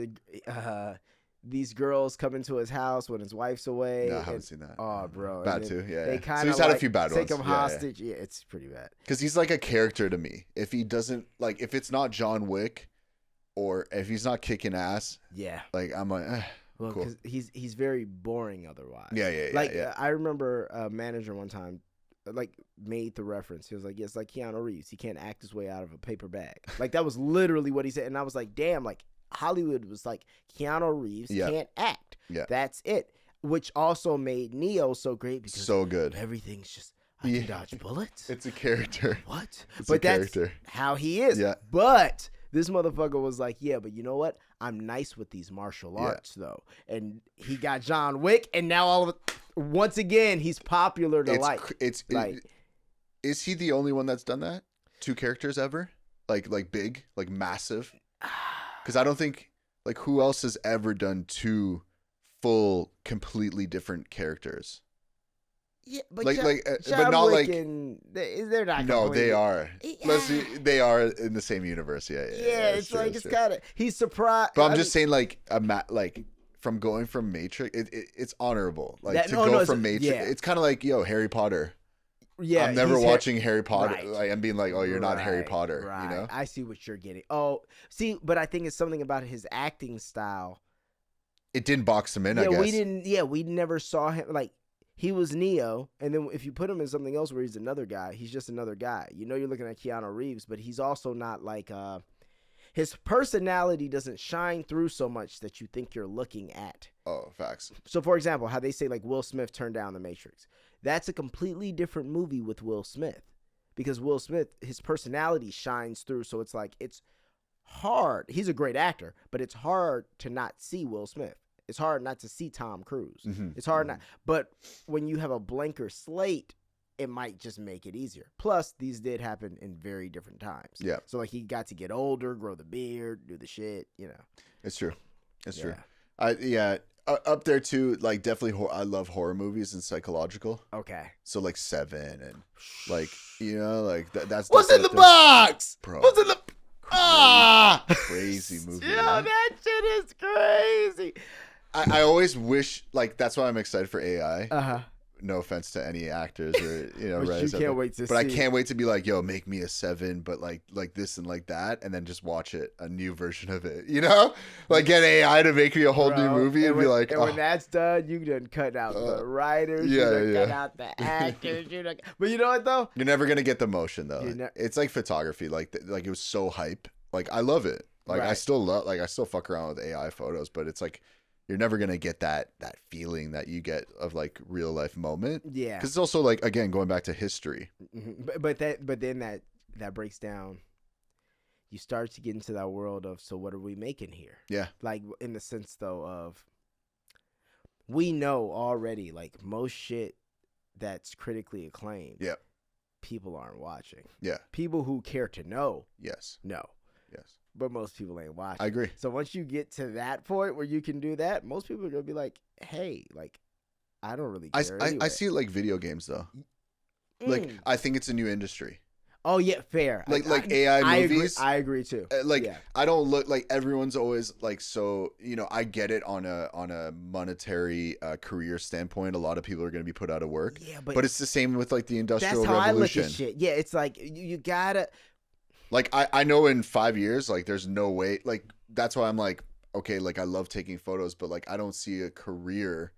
these girls come into his house when his wife's away. No, I haven't seen that. Oh, bro, bad too. Yeah, they kind of so he's had a few bad ones. Take him hostage. Yeah, it's pretty bad. Because he's like a character to me. If he doesn't like, if it's not John Wick, or if he's not kicking ass, like I'm like. Well, because he's very boring otherwise. Yeah. Like I remember a manager one time, like made the reference. He was like, "Yeah, it's like Keanu Reeves. He can't act his way out of a paper bag." Like that was literally what he said, and I was like, "Damn!" Like Hollywood was like, Keanu Reeves can't act. Yeah, that's it. Which also made Neo so great because so good. Everything's just I can dodge bullets. It's a character. What? But that's how he is. Yeah. But this motherfucker was like, yeah, but you know what? I'm nice with these martial arts, though. And he got John Wick, and now all of it, once again, he's popular to Is he the only one that's done that? 2 characters ever? Like big? Like massive? Because I don't think, like, who else has ever done 2 full, completely different characters? Yeah, but but not Wick like they're not. No, they are. Let's see, they are in the same universe. Yeah. It's true, like it's kind of he's surprised. But I'm just saying, like from going from Matrix, it's honorable. Like go from Matrix, it's kind of like Harry Potter. Yeah, I'm never watching Harry Potter. Right. Like I'm being like, oh, you're not Harry Potter. Right. You know, I see what you're getting. Oh, see, but I think it's something about his acting style. It didn't box him in. I guess we didn't. Yeah, we never saw him like. He was Neo, and then if you put him in something else where he's another guy, he's just another guy. You know, you're looking at Keanu Reeves, but he's also not like his personality doesn't shine through so much that you think you're looking at. Oh, facts. So, for example, how they say like Will Smith turned down The Matrix. That's a completely different movie with Will Smith, because Will Smith, his personality shines through. So it's like it's hard. He's a great actor, but it's hard to not see Will Smith. It's hard not to see Tom Cruise. Mm-hmm. It's hard not. But when you have a blanker slate, it might just make it easier. Plus, these did happen in very different times. Yeah. So, like, he got to get older, grow the beard, do the shit, you know. It's true. It's true. Up there, too, like, definitely, I love horror movies and psychological. Okay. So, like, Seven and, like, you know, like, that's... What's in the box? Bro. What's in the... Crazy movie. Yo, that shit is crazy. I always wish, like, that's why I'm excited for AI. Uh-huh. No offense to any actors or, but you can't wait to see. But I can't wait to be like, yo, make me a 7, but like this and like that, and then just watch it, a new version of it, you know? Like, get AI to make me a whole new movie and be like, when that's done, you done cut out the writers, you done cut out the actors, but you know what, though? You're never going to get the motion, though. It's like photography. Like it was so hype. Like, I love it. Like, I still fuck around with AI photos, but it's like, you're never going to get that feeling that you get of like real life moment. Yeah. Cause it's also like, again, going back to history. Mm-hmm. But then that breaks down. You start to get into that world of, so what are we making here? Yeah. Like in the sense though of, we know already like most shit that's critically acclaimed. Yep. people aren't watching. Yeah. People who care to know, Yes. know. Yes. But most people ain't watching. I agree. So once you get to that point where you can do that, most people are gonna be like, "Hey, like, I don't really care." I see it like video games though. Like I think it's a new industry. Oh yeah, fair. Like AI movies. I agree too. I don't look like everyone's always like, so I get it on a monetary career standpoint. A lot of people are going to be put out of work. Yeah, but it's the same with like the Industrial that's how Revolution. I look at shit. Yeah, it's like you gotta. Like I know in 5 years, like there's no way. Like that's why I'm like, okay, like I love taking photos, but like I don't see a career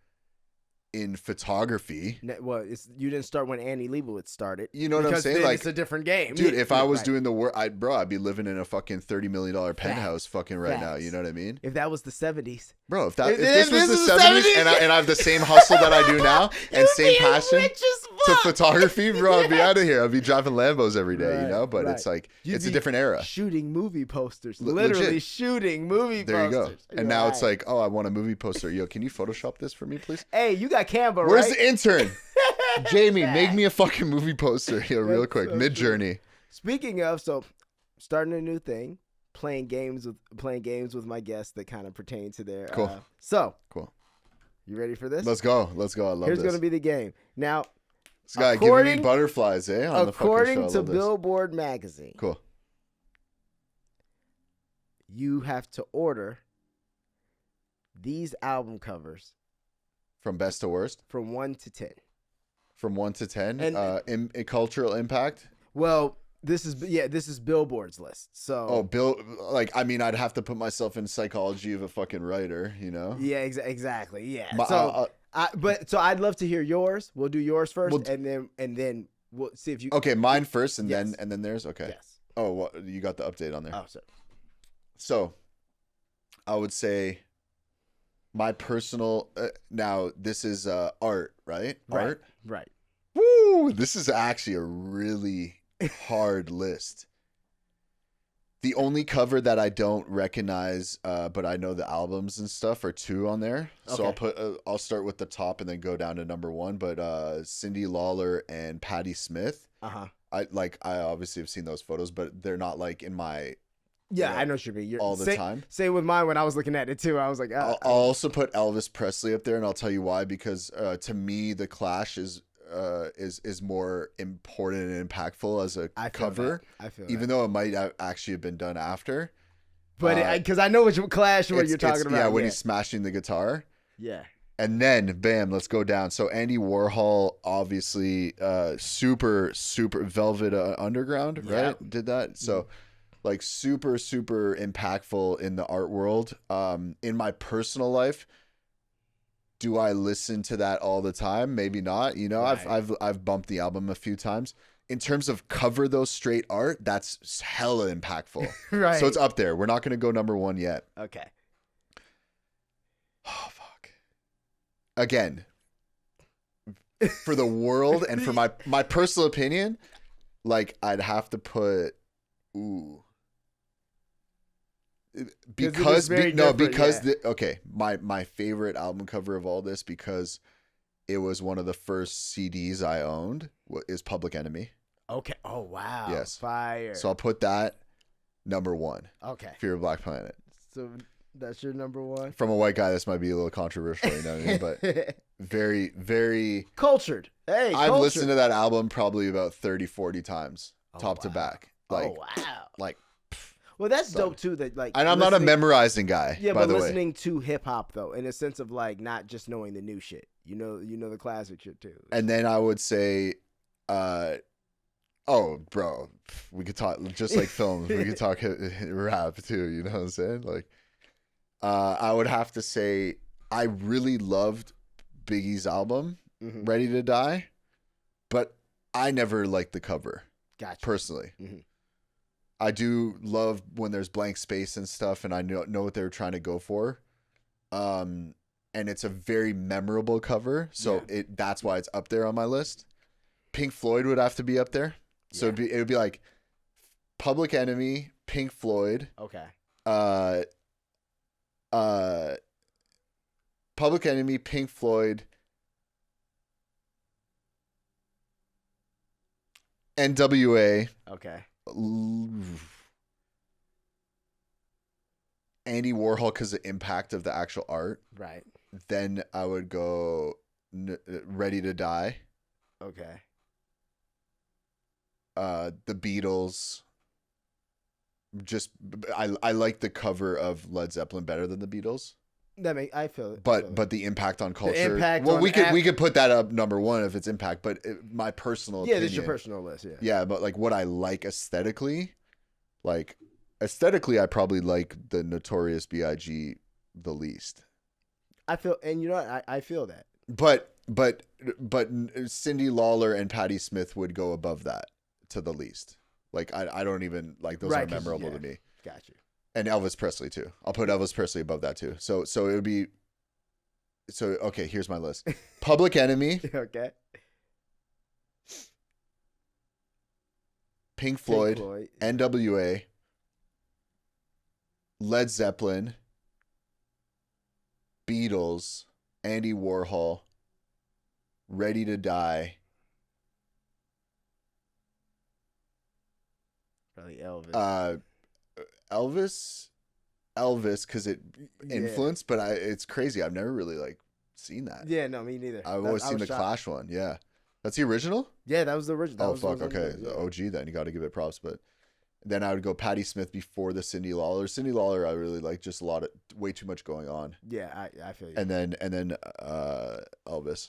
in photography. Well, you didn't start when Annie Leibovitz started. You know what I'm saying? Then Like it's a different game, dude. If I was right. doing the work, I'd be living in a fucking $30 million penthouse, fucking right now. Facts. You know what I mean? If that was the 70s, Bro, if this was the 70s and I have the same hustle that I do now and same passion to photography, bro, I'd be out of here. I'd be driving Lambos every day, you know? But it's like, it's a different era. Shooting movie posters. Literally legit. shooting movie posters. There you go. And now it's like, oh, I want a movie poster. Yo, can you Photoshop this for me, please? Hey, you got Canva, right? Where's the intern? Jamie, make me a fucking movie poster here real quick. So Mid-Journey. Speaking of, starting a new thing. Playing games with my guests that kind of pertain to their cool. Cool. You ready for this? Let's go. I love Here's this. gonna be the game. Now, this guy giving me butterflies, eh? On according the fucking show. to Billboard magazine, cool. You have to order these album covers from best to worst, from 1 to 10. From 1 to 10, and cultural impact. Well. This is Billboard's list. So I'd have to put myself in psychology of a fucking writer, you know? Yeah, exactly. Yeah. I'd love to hear yours. We'll do yours first, and then we'll see if you. Okay, mine first, and then theirs. Okay. Yes. Oh, what you got the update on there? Oh, sorry. So, I would say, my personal. Now this is art, right? Art. Right. Woo! This is actually a really hard list. The only cover that I don't recognize, but I know the albums and stuff, are 2 on there. Okay. So I'll start with the top and then go down to number 1. But Cyndi Lauper and Patti Smith. I obviously have seen those photos, but they're not like in my. Yeah, I know what you mean. All the time. Same with mine when I was looking at it too. I was like, I'll also put Elvis Presley up there, and I'll tell you why. Because to me, The Clash is more important and impactful as a cover. I feel even though it might actually have been done after. But because I know which Clash what you're talking about. Yeah, when he's smashing the guitar. Yeah. And then, bam, let's go down. So Andy Warhol, obviously, super Velvet Underground, right? Yeah. Did that. So, like, super impactful in the art world. In my personal life, do I listen to that all the time? Maybe not. You know, right. I've bumped the album a few times. In terms of cover those straight art, that's hella impactful. Right. So it's up there. We're not going to go number 1 yet. Okay. Oh, fuck. Again, for the world and for my personal opinion, like, I'd have to put, my favorite album cover of all this, because it was one of the first CDs I owned, is Public Enemy. Okay. Oh, wow. Yes. Fire. So I'll put that number 1. Okay. Fear of Black Planet. So that's your number 1? From a white guy, this might be a little controversial, you know what I mean? But very, very cultured. Hey, I've listened to that album probably about 30, 40 times, top to back. Like, wow. Like, well, that's dope too. That like, and I'm not a memorizing guy. Yeah, by but the listening to hip hop though, in a sense of like not just knowing the new shit. You know the classic shit too. And then I would say, bro, we could talk just like films. We could talk rap too. You know what I'm saying? Like, I would have to say I really loved Biggie's album, Ready to Die, but I never liked the cover. Gotcha. Personally. I do love when there's blank space and stuff, and I know what they were trying to go for. And it's a very memorable cover, so that's why it's up there on my list. Pink Floyd would have to be up there. So it would be like Public Enemy, Pink Floyd. Okay. Public Enemy, Pink Floyd. NWA. Okay. Andy Warhol because the impact of the actual art. Right. Then I would go Ready to Die. Okay. The Beatles. Just I like the cover of Led Zeppelin better than the Beatles. I feel it. But the impact on culture. The impact well, on we could put that up number one if it's impact. But my personal opinion. This is your personal list. Yeah. Yeah, but like what I like aesthetically, I probably like the Notorious B.I.G. the least. I feel, and you know what? I feel that. But Cyndi Lauper and Patti Smith would go above that to the least. Like I don't even like those are memorable to me. Got you. And Elvis Presley too. I'll put Elvis Presley above that too. So it would be. So okay, here's my list: Public Enemy, Okay. Pink Floyd, NWA, Led Zeppelin, Beatles, Andy Warhol, Ready to Die. Probably Elvis. Elvis, because it influenced, but it's crazy. I've never really like seen that. Yeah, no, me neither. I've always seen the shocked. Clash one. Yeah, that's the original. Yeah, that was the original. Oh fuck, okay, the OG. Then you got to give it props. But then I would go Patti Smith before the Cyndi Lauper. Cyndi Lauper, I really like. Just way too much going on. Yeah, I feel you. And then Elvis.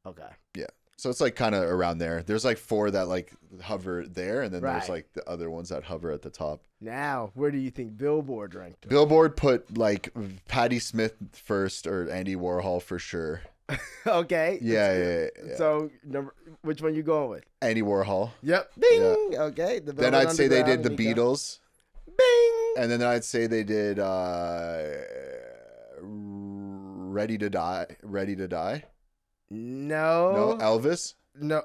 Okay. Yeah. So it's like kind of around there. There's like 4 that like hover there, and then there's like the other ones that hover at the top. Now, where do you think Billboard ranked them? Billboard put like Patti Smith first or Andy Warhol for sure. Okay. Yeah. So which one you going with? Andy Warhol. Yep. Bing. Yeah. Okay. Then I'd say they did the Beatles. Bing. And then I'd say they did Ready to Die. No. Elvis. No.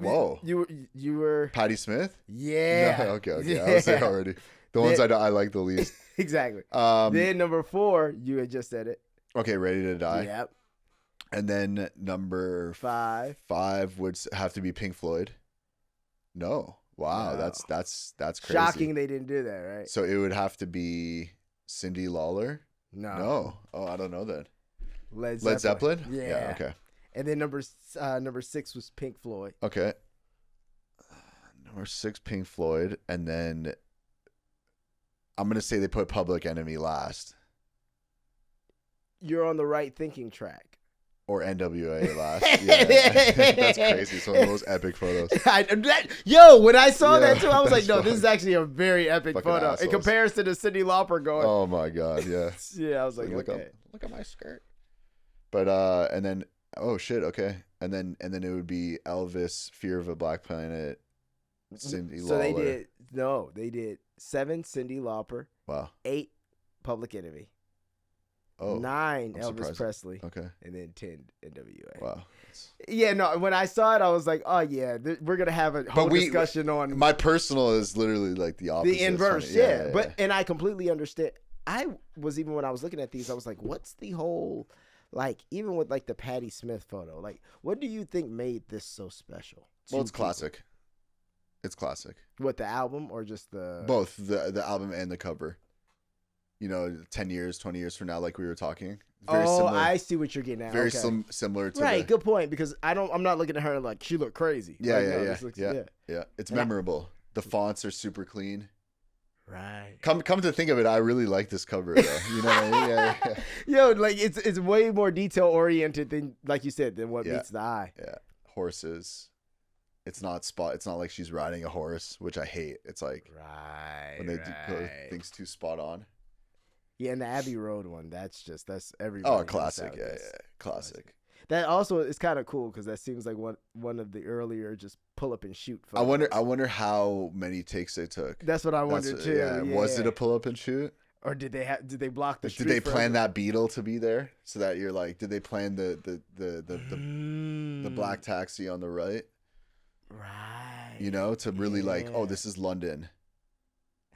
Whoa. You were Patti Smith. Yeah. No, okay. Yeah. I was there already. The ones I like the least. Exactly. Then number 4, you had just said it. Okay, Ready to Die. Yep. And then number 5 would have to be Pink Floyd. No. Wow, No. that's crazy. Shocking they didn't do that, right? So it would have to be Cyndi Lauper. No. Oh, I don't know then. Led Zeppelin? Yeah. Okay. And then number 6 was Pink Floyd. Okay. Number 6, Pink Floyd, and then I'm gonna say they put Public Enemy last. You're on the right thinking track. Or NWA last. Yeah. That's crazy. It's one of the most epic photos. When I saw that too, I was like, no, this is actually a very epic photo. Assholes. In comparison to Cyndi Lauper going. Oh my God, yeah. Yeah, I was like, look okay. Look at my skirt. But and then oh shit, okay. And then it would be Elvis, Fear of a Black Planet, Cyndi Lauper. So they did 7 Cyndi Lauper. Wow. 8 Public Enemy. Oh, 9 I'm Elvis surprised. Presley. Okay. And then 10 NWA. Wow. Yeah, no, when I saw it, I was like, oh yeah, we're going to have a whole discussion on. My personal is literally like the opposite. The inverse, yeah. And I completely understand. When I was looking at these, I was like, what's the whole, like, even with like the Patti Smith photo, like, what do you think made this so special? Well, it's classic. It's classic. What, the album or just the? Both, the album and the cover. 10 years, 20 years from now, like we were talking. Very similar. I see what you're getting at. Very okay. Similar to right. Good point, because I'm not looking at her like she looked crazy. Yeah, like, yeah. It's memorable. The fonts are super clean. Right. Come to think of it, I really like this cover though. You know what I mean? Yeah. Yo, like it's way more detail oriented than, like you said, than what meets the eye. Yeah. Horses. It's not like she's riding a horse, which I hate. It's like when they do things too spot on. Yeah, and the Abbey Road one, that's everybody. Oh, classic. Yeah. Classic. That also is kind of cool because that seems like one of the earlier just pull up and shoot photos. I wonder how many takes they took. That's what I wondered too. Yeah. Was it a pull up and shoot? Or did they block the street? Did they plan that beetle to be there so that you're like, did they plan the black taxi on the right? Right. To really like, oh, this is London.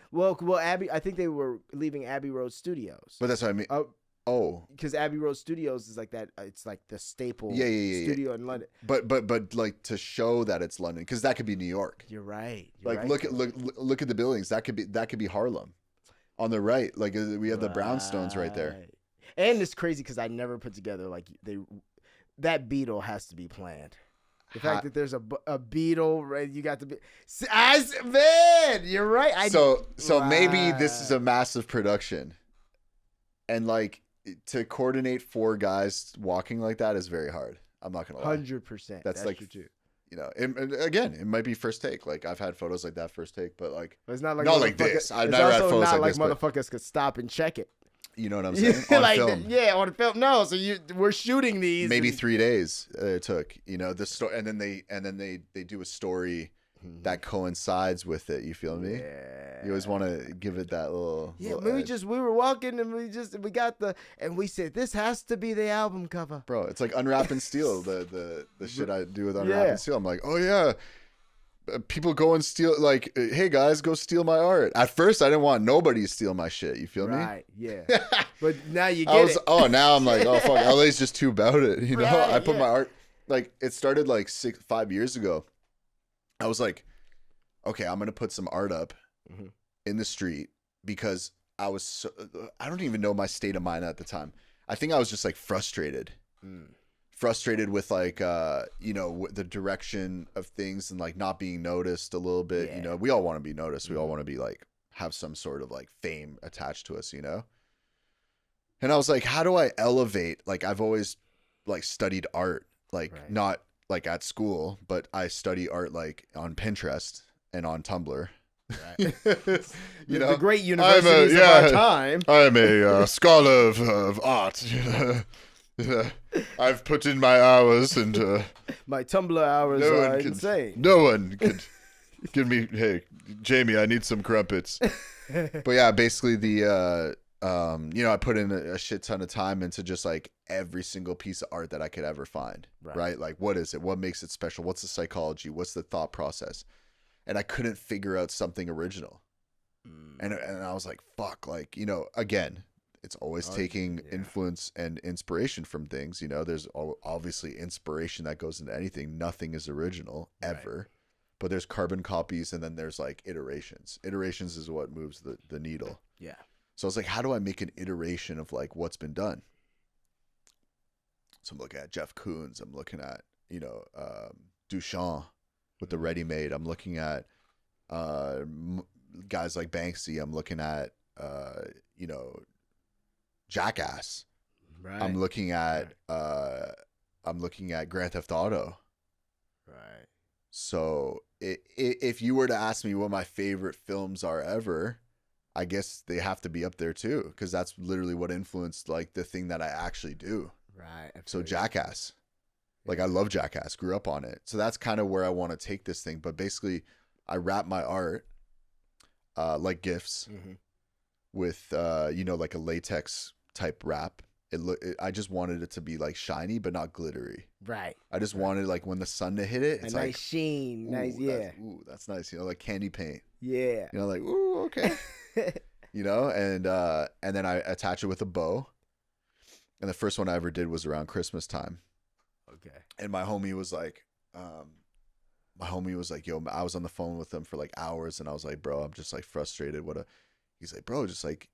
Well, Abbey. I think they were leaving Abbey Road Studios. But that's what I mean. Oh, because Abbey Road Studios is like that. It's like the staple yeah. studio in London. But like to show that it's London, because that could be New York. You're right. Like look at the buildings. That could be Harlem. On the right, like we have the brownstones right there. And it's crazy because I never put together like that beetle has to be planned. The fact that there's a beetle, right? You got to be, man. You're right. So maybe this is a massive production, and like to coordinate 4 guys walking like that is very hard. I'm not gonna lie. 100%. That's like true. You know, and again, it might be first take. Like I've had photos like that first take, but like it's not like this. I've never had photos like this. Motherfuckers could stop and check it. You know what I'm saying? On like film. On film. No, so we're shooting these. Maybe 3 days it took. You know, the story, and then they do a story that coincides with it. You feel me? Yeah. You always want to give it that little. Yeah, little we were walking and we got and we said this has to be the album cover. Bro, it's like Unwrap and Steel. the shit I do with Unwrap and Steel. I'm like, oh yeah. People go and steal, like, hey guys, go steal my art. At first, I didn't want nobody to steal my shit. You feel me? Right, yeah. But now you get it. Oh, now I'm like, oh fuck, LA's just too about it. You know, right, I put my art, like, it started like 5 years ago. I was like, okay, I'm gonna put some art up in the street because I don't even know my state of mind at the time. I think I was just like frustrated. Frustrated with like you know, the direction of things and like not being noticed a little bit. You know, we all want to be noticed. We all want to be like have some sort of like fame attached to us, you know. And I was like, how do I elevate? Like I've always like studied art, like not like at school, but I study art like on Pinterest and on Tumblr. Right. You know, the great universities of our time. I'm a scholar of art. I've put in my hours and my Tumblr hours are insane. No one could give me. Hey, Jamie, I need some crumpets. But yeah, basically the you know, I put in a shit ton of time into just like every single piece of art that I could ever find. Right? Like, what is it? What makes it special? What's the psychology? What's the thought process? And I couldn't figure out something original. And I was like, fuck, like, you know, again. It's always taking influence and inspiration from things. You know, there's obviously inspiration that goes into anything. Nothing is original ever, but there's carbon copies and then there's like iterations. Iterations is what moves the needle. Yeah. So I was like, how do I make an iteration of like what's been done? So I'm looking at Jeff Koons. I'm looking at, you know, Duchamp with the ready-made. I'm looking at guys like Banksy. I'm looking at, you know, Jackass. Right. I'm looking at Grand Theft Auto. Right. So if you were to ask me what my favorite films are ever, I guess they have to be up there too, because that's literally what influenced like the thing that I actually do. Right. Absolutely. So Jackass. Like I love Jackass, grew up on it. So that's kind of where I want to take this thing. But basically I wrap my art like gifts with you know, like a latex type wrap. I just wanted it to be like shiny but not glittery. Right. I just wanted like when the sun to hit it, it's a like nice sheen. Nice, that's nice. You know, like candy paint. Yeah. You know, like okay. You know, and then I attach it with a bow. And the first one I ever did was around Christmas time. Okay. And my homie was like, yo, I was on the phone with him for like hours, and I was like, bro, I'm just like frustrated. He's like, bro, just like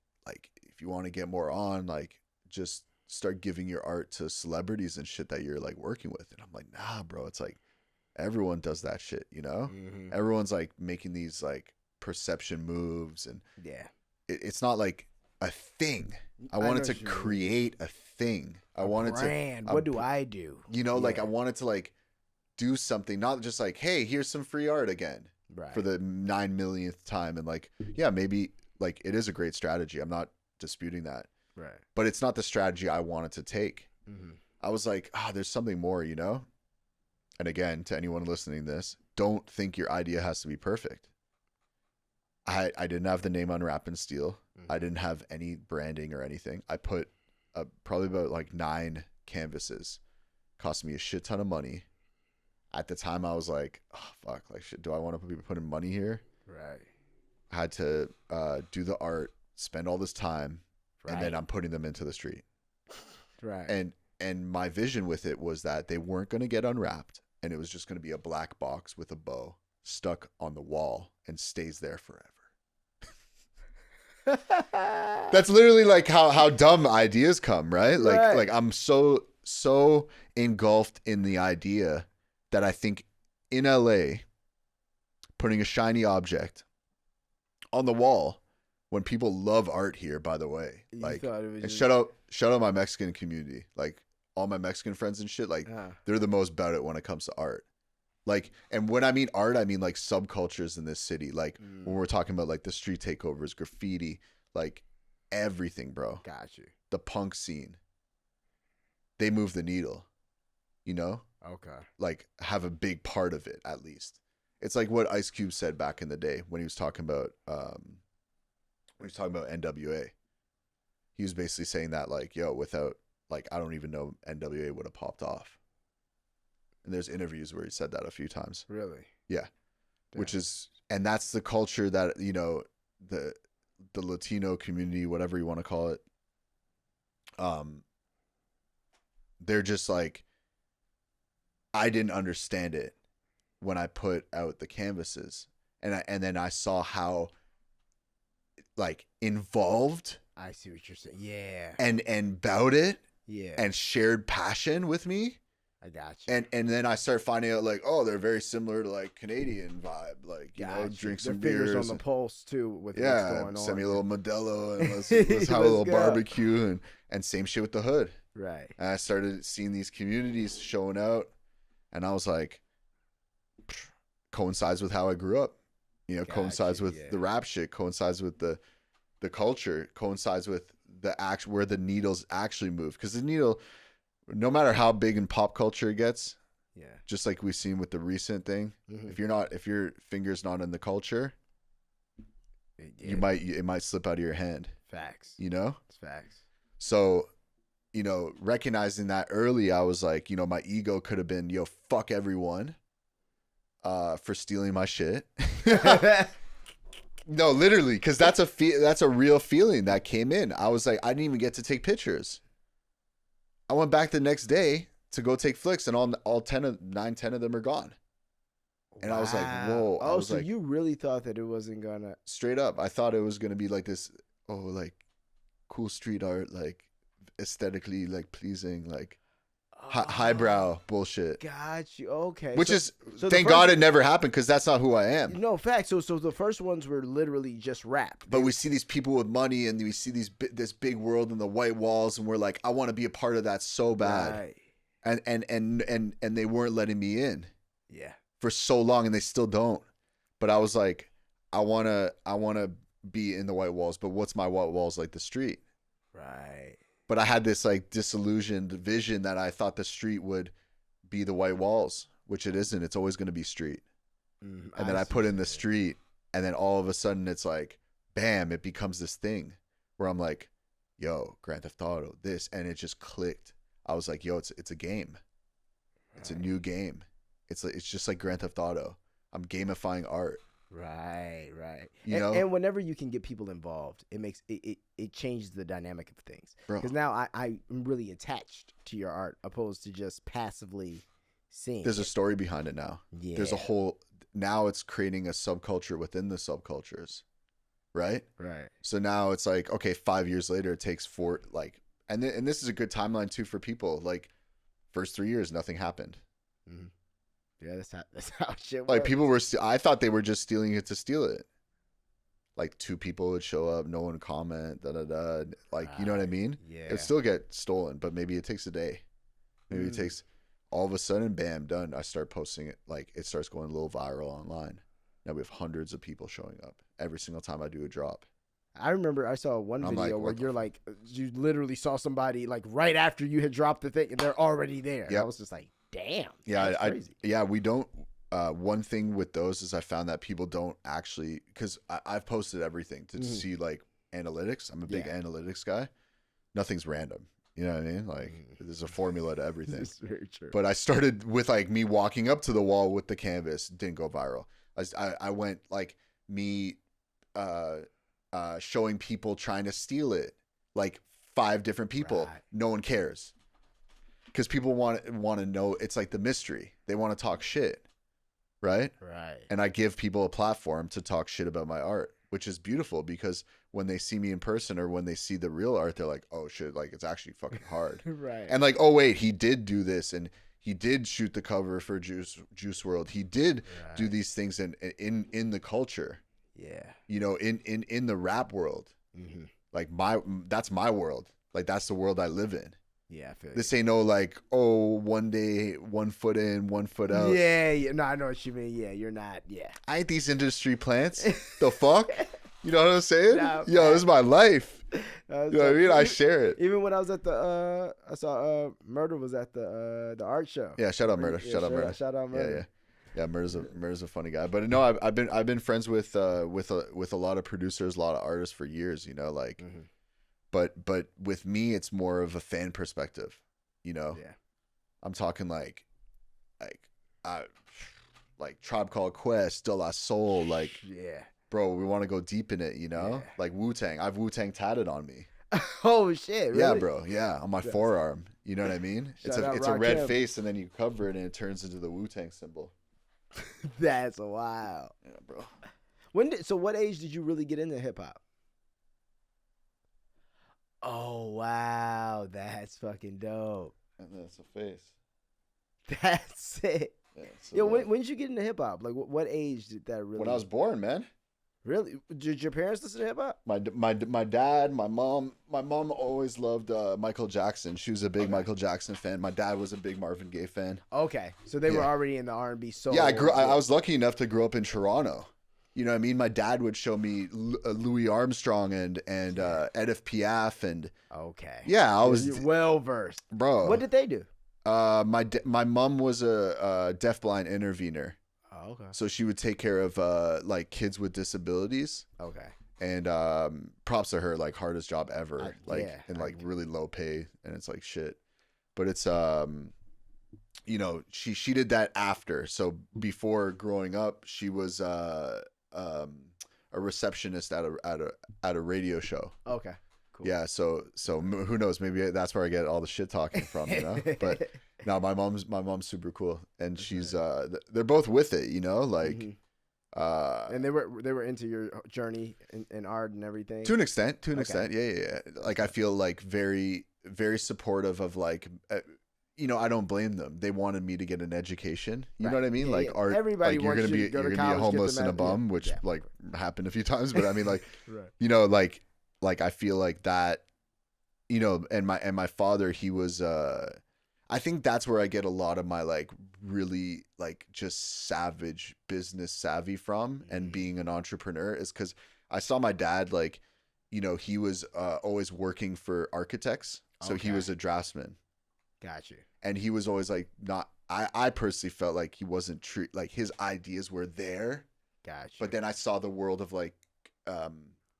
if you want to get more on, like just start giving your art to celebrities and shit that you're like working with. And I'm like, nah, bro, it's like everyone does that shit, you know? Everyone's like making these like perception moves, and it's not like a thing. I wanted to create a thing. I wanted brand. What do I do? You know, like I wanted to like do something, not just like, hey, here's some free art again for the 9 millionth time. And like, yeah, maybe like it is a great strategy. I'm not disputing that. Right. But it's not the strategy I wanted to take. I was like, there's something more, you know? And again, to anyone listening to this, don't think your idea has to be perfect. I didn't have the name Unwrap and Steel. I didn't have any branding or anything. I put probably about like 9 canvases. Cost me a shit ton of money. At the time, I was like, oh, fuck, like shit, do I want to be putting money here? Right. I had to do the art, spend all this time, and then I'm putting them into the street. Right. And my vision with it was that they weren't going to get unwrapped, and it was just going to be a black box with a bow stuck on the wall and stays there forever. That's literally like how dumb ideas come, right? Like I'm so engulfed in the idea that I think in LA, putting a shiny object on the wall, when people love art here, by the way, like, and just... shout out my Mexican community, like all my Mexican friends and shit, like they're the most about it when it comes to art. Like, and when I mean art, I mean like subcultures in this city. Like when we're talking about like the street takeovers, graffiti, like everything, bro. Got you. The punk scene. They move the needle, you know? Okay. Like have a big part of it, at least. It's like what Ice Cube said back in the day when he was talking about NWA. He was basically saying that like, yo, without like, I don't even know NWA would have popped off. And there's interviews where he said that a few times. Really? Yeah. Damn. Which is, and that's the culture that, you know, the Latino community, whatever you want to call it. They're just like, I didn't understand it when I put out the canvases, and then I saw how like involved. I see what you're saying. Yeah. And about it. Yeah. And shared passion with me. I got you. And then I start finding out like, oh, they're very similar to like Canadian vibe, like you know, drink some beers. Fingers on the pulse too with what's going on. Send me a little Modelo and let's have a little barbecue and same shit with the hood. Right. And I started seeing these communities showing out, and I was like, coincides with how I grew up, you know, coincides with the rap shit, coincides with the culture, coincides with the act where the needles actually move, because the needle, no matter how big in pop culture it gets, just like we've seen with the recent thing, if your finger's not in the culture, it might slip out of your hand. Facts. You know? It's facts. So, you know, recognizing that early, I was like, you know, my ego could have been, yo, fuck everyone for stealing my shit. No, literally, because that's a real feeling that came in. I was like, I didn't even get to take pictures. I went back the next day to go take flicks, and all 10 of them are gone. And I was like, whoa. Oh, so like, you really thought that it wasn't gonna... Straight up, I thought it was gonna be like this, like cool street art, like aesthetically like pleasing, like highbrow bullshit. Got you. Okay. Which is, thank God it never happened, because that's not who I am. No, fact. So the first ones were literally just rap. But we see these people with money, and we see this big world and the white walls, and we're like, I want to be a part of that so bad. Right. And they weren't letting me in. Yeah. For so long, and they still don't. But I was like, I wanna be in the white walls, but what's my white walls like the street? Right. But I had this like disillusioned vision that I thought the street would be the white walls, which it isn't. It's always going to be street. And then I put in the street, and then all of a sudden it's like, bam, it becomes this thing where I'm like, yo, Grand Theft Auto, this, and it just clicked. I was like, yo, it's a game. It's a new game. It's just like Grand Theft Auto. I'm gamifying art. Right. You know? And whenever you can get people involved, it makes it changes the dynamic of things. Because now I'm really attached to your art, opposed to just passively seeing. There's a story behind it now. Yeah. There's a whole, now it's creating a subculture within the subcultures. Right? Right. So now it's like, okay, 5 years later, it takes and this is a good timeline too for people. Like, first 3 years, nothing happened. Mm-hmm. Yeah, that's how shit works. Like, people were, I thought they were just stealing it to steal it. Like, 2 people would show up, no one would comment, da-da-da. Like, you know what I mean? Yeah. It'd still get stolen, but maybe it takes a day. Maybe it takes, all of a sudden, bam, done. I start posting it. Like, it starts going a little viral online. Now we have hundreds of people showing up every single time I do a drop. I remember I saw one video where you're like, you literally saw somebody like right after you had dropped the thing and they're already there. Yep. I was just like, damn. Yeah, that's crazy. We don't. One thing with those is I found that people don't actually, because I've posted everything to see like analytics. I'm a big analytics guy. Nothing's random. You know what I mean? Like, there's a formula to everything. This is very true. But I started with like me walking up to the wall with the canvas. Didn't go viral. I went like me showing people trying to steal it. Like 5 different people. Right. No one cares. because people want to know. It's like the mystery. They want to talk shit, right? Right. And I give people a platform to talk shit about my art, which is beautiful because when they see me in person or when they see the real art, they're like, oh shit, like it's actually fucking hard. Right. And like, oh wait, he did do this and he did shoot the cover for Juice Wrld. He did do these things in the culture. Yeah. You know, in the rap world. Mm-hmm. Like that's my world. Like that's the world I live in. Yeah, I feel this ain't no like, oh, one day, 1 foot in, 1 foot out. Yeah. No, I know what you mean. Yeah, you're not. Yeah. I ain't these industry plants. The fuck? You know what I'm saying? Nah, yo, this is my life. You know what I mean? I even, share it. Even when I was at the, I saw Murder was at the art show. Yeah, shout out Murder. Yeah, shout out Murder. Shout out Murder. Yeah. Murder's a funny guy. But no, I've been friends with a lot of producers, a lot of artists for years. You know, like. Mm-hmm. But with me, it's more of a fan perspective, you know. Yeah, I'm talking like Tribe Called Quest, De La Soul, like, yeah, bro, we want to go deep in it, you know. Yeah. Like Wu-Tang, I've Wu-Tang tatted on me. Oh shit! Really? Yeah, bro. Yeah, on my forearm. You know what I mean? It's a red face, and then you cover it, and it turns into the Wu-Tang symbol. That's wild. Yeah, bro. What age did you really get into hip hop? Oh, wow. That's fucking dope. And that's a face. That's it. Yeah, so yo, when did you get into hip-hop? Like, what age did that really... When I was born, man. Really? Did your parents listen to hip-hop? My dad, my mom always loved Michael Jackson. She was a big Michael Jackson fan. My dad was a big Marvin Gaye fan. Okay. So they were already in the R&B soul. Yeah, I was lucky enough to grow up in Toronto. You know what I mean? My dad would show me Louis Armstrong and Edith Piaf and yeah, I was well versed, bro. What did they do? My mom was a deafblind intervener. Oh, okay. So she would take care of like kids with disabilities. Okay. And props to her, like hardest job ever, really low pay, and it's like shit. But it's you know, she did that after. So before growing up, she was a receptionist at a radio show. Okay, cool. Yeah, so who knows? Maybe that's where I get all the shit talking from, you know. But no, my mom's super cool, and she's they're both with it, you know, like. Mm-hmm. And they were into your journey in art and everything. To an extent, yeah. Like I feel like very very supportive of like. You know, I don't blame them. They wanted me to get an education. You know what I mean? Like art. Everybody like you're gonna be a homeless and a bum, which like happened a few times. But I mean, like, you know, like I feel like that. You know, and my father, he was. I think that's where I get a lot of my like really like just savage business savvy from, and being an entrepreneur is because I saw my dad like, you know, he was always working for architects, so he was a draftsman. Got you. And he was always like not. I personally felt like he wasn't like his ideas were there. Got you. But then I saw the world of like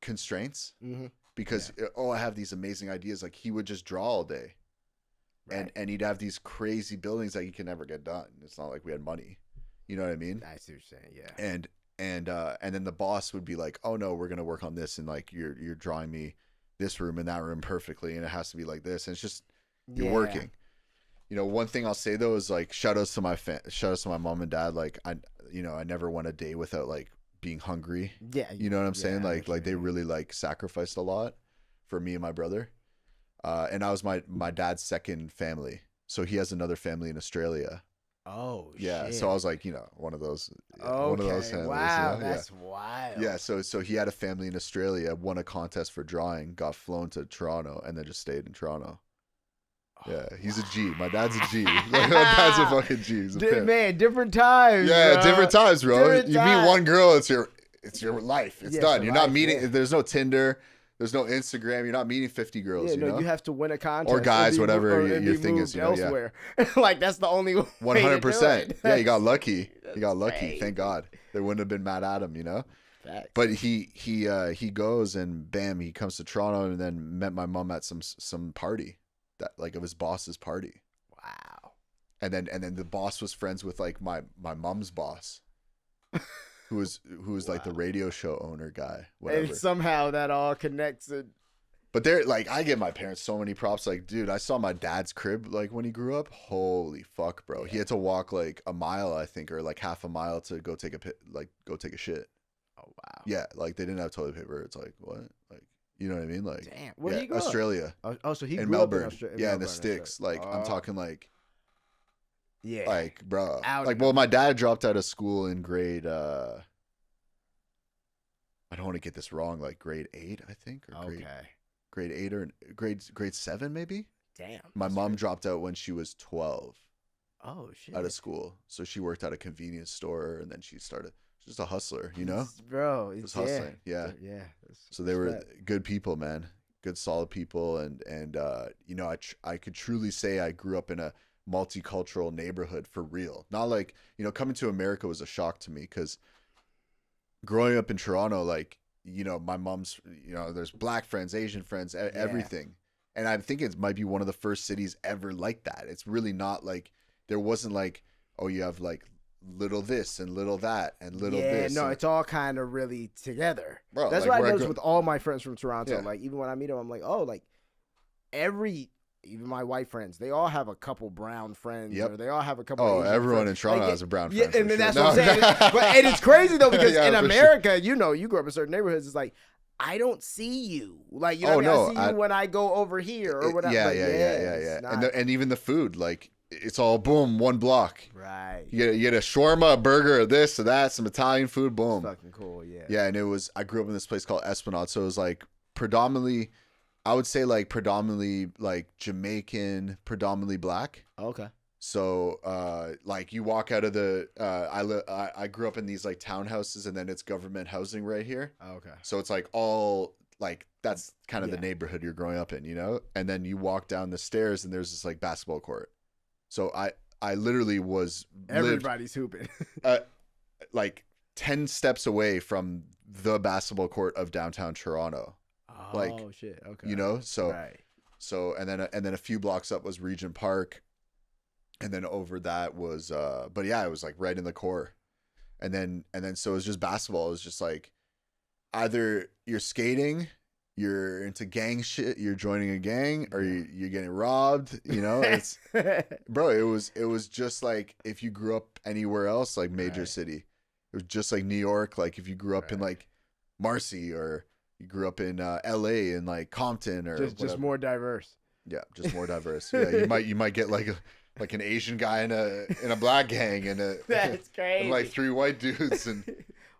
constraints because I have these amazing ideas. Like he would just draw all day, and he'd have these crazy buildings that he could never get done. It's not like we had money, you know what I mean? I see what you're saying. Yeah. And then the boss would be like, oh no, we're gonna work on this, and like you're drawing me this room and that room perfectly, and it has to be like this, and it's just you're working. You know, one thing I'll say though is like shout outs to my mom and dad. Like I never went a day without like being hungry. Yeah, you know what I'm saying? Like they really like sacrificed a lot for me and my brother. And I was my dad's second family, so he has another family in Australia. Oh yeah, shit. So I was like, you know, one of those families. Wow, that's wild. Yeah, so he had a family in Australia, won a contest for drawing, got flown to Toronto, and then just stayed in Toronto. Yeah, he's a G. My dad's a G. My dad's a fucking G. He's a pimp. Man, different times. Yeah, bro. Different times, bro. You meet one girl, it's your life. It's done. You're not meeting. Yeah. There's no Tinder. There's no Instagram. You're not meeting 50 girls. Yeah, you know? You have to win a contest or guys, whatever your thing is. You know, elsewhere. Like that's the only way. 100%. Yeah, you got lucky. You got lucky. Crazy. Thank God. They wouldn't have been mad at him. You know. Facts. But he goes and bam, he comes to Toronto and then met my mom at some party. That like of his boss's party. Wow. And then the boss was friends with like my mom's boss, who was like the radio show owner guy. Whatever. And somehow that all connects. And But they're like, I give my parents so many props. Like, dude, I saw my dad's crib like when he grew up. Holy fuck, bro! Yeah. He had to walk like a mile, I think, or like half a mile to go take a shit. Oh wow. Yeah, like they didn't have toilet paper. It's like what? Like, you know what I mean? Like, Damn. Where yeah, did he grow up? Australia. Oh, so he In grew Melbourne. up in Australia. Yeah, in the sticks. Like, I'm talking like, Yeah. like, bro. Out Like, in well, the- my dad dropped out of school in grade. I don't want to get this wrong. Like grade 8, I think, or Okay. grade 8 or grade 7, maybe. Damn. My that's mom crazy. dropped out when she was 12 Oh shit. out of school, so she worked at a convenience store, and then she started. She's just a hustler, you know. Bro, Just hustling. Yeah. Yeah. So they were good people, man. Good, solid people, and you know, I could truly say I grew up in a multicultural neighborhood for real. Not like, you know, coming to America was a shock to me because growing up in Toronto, like, you know, my mom's, you know, there's black friends, Asian friends, everything. And I think it might be one of the first cities ever like that. It's really not like, there wasn't like, oh, you have like little this and little that and little this. Yeah, no, and, it's all kind of really together. bro, That's like what I where noticed with all my friends from Toronto. Yeah. Like, even when I meet them, I'm like, oh, like even my white friends, they all have a couple brown friends, Yep. or they all have a couple. Oh, Asian everyone friends. in Toronto Like, has a brown yeah, friend. and for then sure. that's what I'm saying. And it's crazy though because Yeah, in for America, you know, you grew up in certain neighborhoods. It's like I don't see you, like you know, what I mean? I see you when I go over here or whatever. Yeah, Like, yeah. Not, And even the food, like it's all boom, one block. right. You get a shawarma, a burger, this or that, some Italian food, boom. It's fucking cool, yeah. Yeah, and I grew up in this place called Esplanade, so it was like predominantly, I would say like predominantly like Jamaican, predominantly black. Okay. So like you walk out of the I grew up in these like townhouses, and then it's government housing right here. Okay. So it's like all like that's kind of Yeah. the neighborhood you're growing up in, you know? And then you walk down the stairs and there's this like basketball court. So I literally lived Everybody's hooping. like 10 steps away from the basketball court of downtown Toronto. Oh Like, shit. Okay. You know? So right. so and then a few blocks up was Regent Park. And then over that was but yeah, it was like right in the core. And then so it was just basketball. It was just like either you're skating, you're into gang shit, you're joining a gang, or you're getting robbed, you know? It's bro, it was just like if you grew up anywhere else, like major Right. city. It was just like New York, like if you grew up in Right. like Marcy, or you grew up in LA and like Compton, or just whatever. more diverse. Yeah, just more diverse. Yeah, you might get like an Asian guy in a black gang and That's crazy. and like 3 white dudes and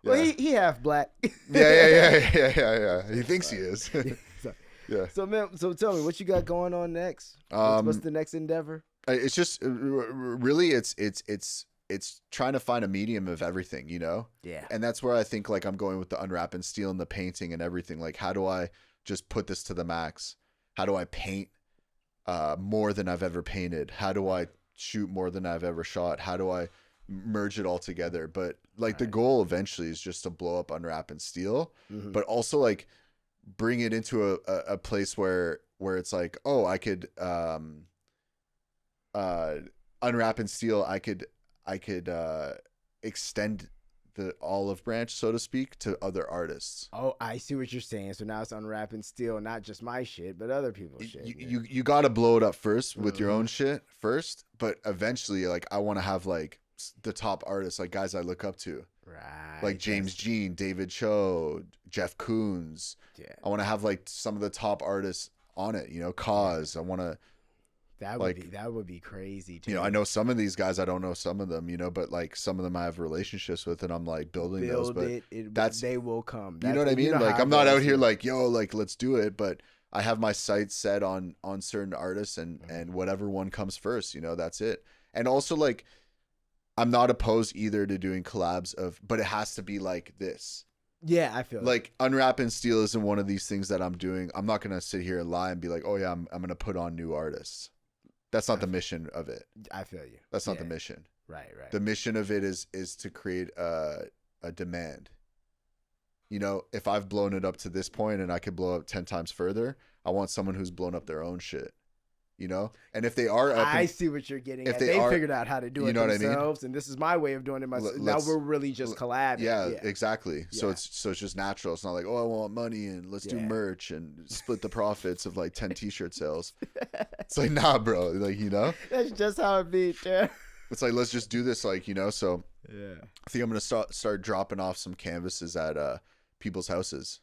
Well, yeah. he half black. Yeah. He thinks he is. Yeah. So man, so tell me what you got going on next. What's the next endeavor? It's just really it's trying to find a medium of everything, you know? Yeah. And that's where I think like I'm going with the Unwrap and Steel and the painting and everything. Like, how do I just put this to the max? How do I paint more than I've ever painted? How do I shoot more than I've ever shot? How do I merge it all together? But like the goal eventually is just to blow up Unwrap and Steel, but also like bring it into a place where it's like, oh, I could Unwrap and Steel, I could extend the olive branch, so to speak, to other artists. Oh, I see what you're saying. So now it's Unwrapping Steel, not just my shit, but other people's shit. You got to blow it up first with your own shit first, but eventually, like, I want to have like the top artists, like guys I look up to, Right. like James Jean, David Cho, Jeff Koons. Yeah. I want to have like some of the top artists on it, you know, Cause. I want to. That would be crazy too. You know, I know some of these guys, I don't know some of them, you know, but like some of them I have relationships with, and I'm like building those. But they will come. You know what I mean? Like, I'm not out here like, yo, like, let's do it. But I have my sights set on certain artists, and whatever one comes first, you know, that's it. And also, like, I'm not opposed either to doing collabs but it has to be like this. Yeah, I feel like Unwrap and Steel isn't one of these things that I'm doing. I'm not gonna sit here and lie and be like, oh yeah, I'm gonna put on new artists. That's not the mission of it. I feel you. That's not the mission. Right. The mission of it is to create a demand. You know, if I've blown it up to this point and I could blow up 10 times further, I want someone who's blown up their own shit. you know? And if they are up I see what you're getting if at. they They are- figured out how to do you it know what I mean? themselves, and this is my way of doing it myself. Now Let's- we're really just collabing. yeah, exactly. So Yeah. it's just natural. It's not like, oh, I want money and let's do Yeah. merch and split the profits of like 10 t-shirt sales. It's like, nah, bro. Like, you know, That's just how it be, yeah. it's like, let's just do this. Like, you know, so Yeah. I think I'm going to start dropping off some canvases at people's houses.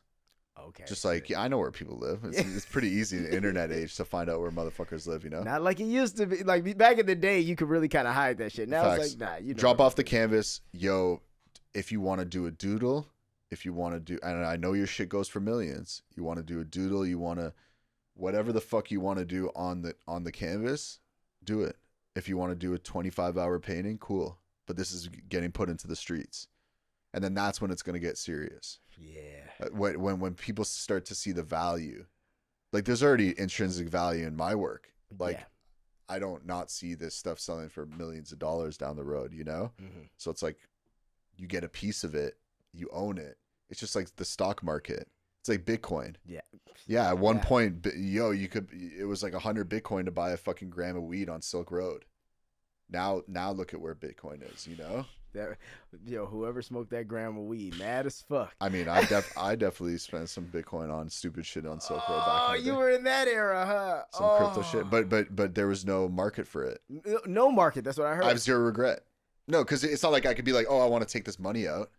Okay. Just like, yeah, I know where people live. It's pretty easy in the internet age to find out where motherfuckers live, you know? Not like it used to be. Like back in the day, you could really kind of hide that shit. Now Facts. it's like, nah, you know Drop what off the canvas. Yo, if you want to do a doodle, if you want to do, and I know your shit goes for millions. You want to do a doodle, you want to, whatever the fuck you want to do on the canvas, do it. If you want to do a 25-hour painting, cool. But this is getting put into the streets. And then that's when it's going to get serious. Yeah. When people start to see the value, like there's already intrinsic value in my work. Like Yeah. I don't not see this stuff selling for millions of dollars down the road, you know? Mhm. So it's like you get a piece of it, you own it. It's just like the stock market. It's like Bitcoin. Yeah. Yeah, at one Yeah. point, it was like 100 Bitcoin to buy a fucking gram of weed on Silk Road. Now look at where Bitcoin is, you know? That, whoever smoked that gram of weed, mad as fuck. I mean, I definitely spent some Bitcoin on stupid shit on Silk Road back Oh, in the you day. were in that era, huh? Some crypto shit, but there was no market for it. No market. That's what I heard. I have zero regret. No, because it's not like I could be like, oh, I want to take this money out.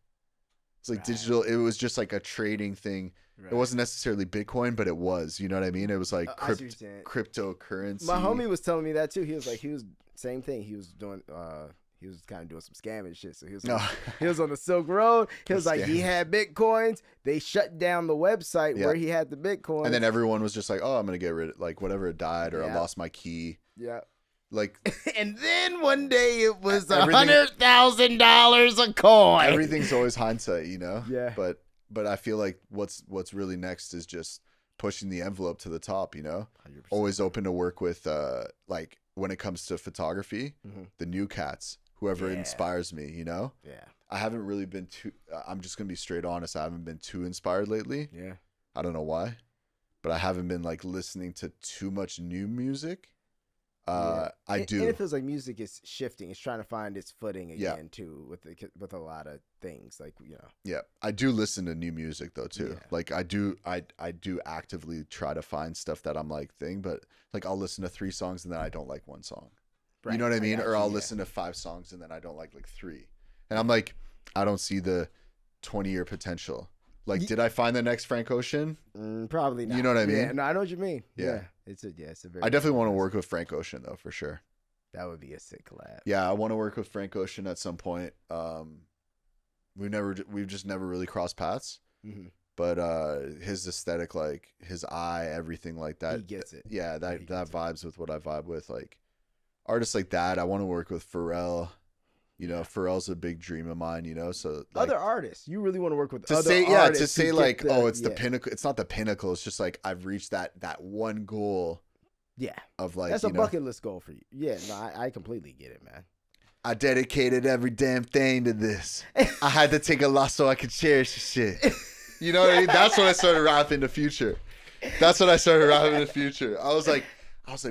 It's like Right. digital. It was just like a trading thing. Right. It wasn't necessarily Bitcoin, but it was. You know what I mean? It was like I see what you're saying. cryptocurrency. My homie was telling me that too. He was same thing. He was doing. He was kind of doing some scamming shit. So he was. No. He was on the Silk Road. He was like, he Scams. had Bitcoins. They shut down the website Yeah. where he had the Bitcoin. And then everyone was just like, oh, I'm gonna get rid of like whatever it died or I Yeah. lost my key. yeah. Like And then one day it was Everything- $100,000 a coin. everything's always hindsight, you know? Yeah. But I feel like what's really next is just pushing the envelope to the top, you know? 100%. Always open to work with like when it comes to photography, Mhm. the new cats, whoever Yeah. inspires me, you know? Yeah. I haven't really been I'm just going to be straight honest. I haven't been too inspired lately. Yeah. I don't know why, but I haven't been like listening to too much new music. I And do. it feels like music is shifting. It's trying to find its footing Yeah. again too, with a lot of things like Yeah, I do listen to new music though too. Yeah. Like I do actively try to find stuff that I'm like but like I'll listen to 3 songs and then I don't like one song. You know what I mean? got Or you, I'll yeah. listen to 5 songs and then I don't like 3. And I'm like, I don't see the 20-year potential. Like, did I find the next Frank Ocean? Probably not. You know what I mean? Yeah, no, I know what you mean. Yeah. It's a very. I definitely want to work with Frank Ocean though, for sure. That would be a sick collab. Yeah, I want to work with Frank Ocean at some point. We've just never really crossed paths. Mhm. But his aesthetic, like his eye, everything like that. He gets it. Yeah, He that gets it. vibes with what I vibe with. Like artists like that. I want to work with Pharrell. You know, Pharrell's a big dream of mine, you know. So like, Other artists, you really want to work with to other say artists. to say get like, the- oh, it's the yeah. pinnacle. It's not the pinnacle. It's just like I've reached that one goal Yeah, of like, that's you a know, bucket list goal for you. Yeah, no, I completely get it, man. I dedicated every damn thing to this. I had to take a loss so I could cherish the shit. You know what I mean? That's when I started rapping the Future. That's when I started rapping the Future. I was like,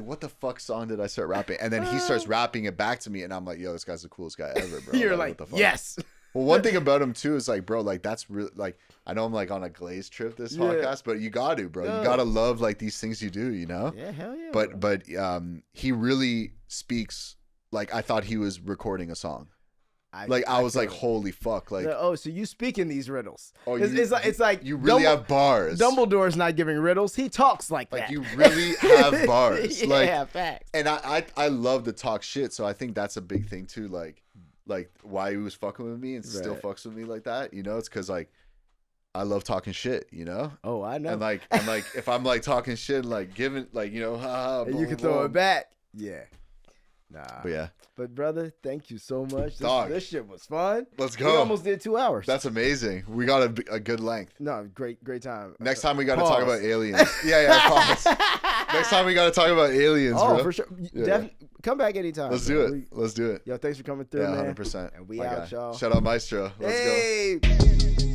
what the fuck song did I start rapping? And then he starts rapping it back to me, and I'm like, yo, this guy's the coolest guy ever, bro. You're what like, the fuck? yes. Well, one thing about him too is like, bro, like that's really like I know I'm like on a glaze trip this Yeah. podcast, but you got to, bro. No. You got to love like these things you do, you know? Yeah, hell yeah. bro. But he really speaks like I thought he was recording a song. I was feel like, it. holy fuck, like Oh, so you speak in these riddles? oh, It's like you really have bars. Dumbledore's not giving riddles. He talks like Like that. you really have bars. Yeah, Like facts. and I love to talk shit, so I think that's a big thing too. Like why he was fucking with me and still Right. fucks with me like that, you know? It's because like I love talking shit, you know? Oh, I know. And like if I'm like talking shit, like giving like, you know, haha, And boom, you can throw boom. it back. Yeah. Nah. But yeah, But brother, thank you so much. Dog. This shit was fun. let's We go. almost did 2 hours. That's amazing. We got a good length. no, great time. Next time we got to talk Pause. about aliens. Yeah, pause. Next time we got to talk about aliens, Oh, bro. for sure. Yeah. Come back anytime. Let's bro. do it. Let's do it. Yo, thanks for coming through, Yeah, man. 100%. And we My out, guy. y'all. Shout out Maestro. Let's go. Hey.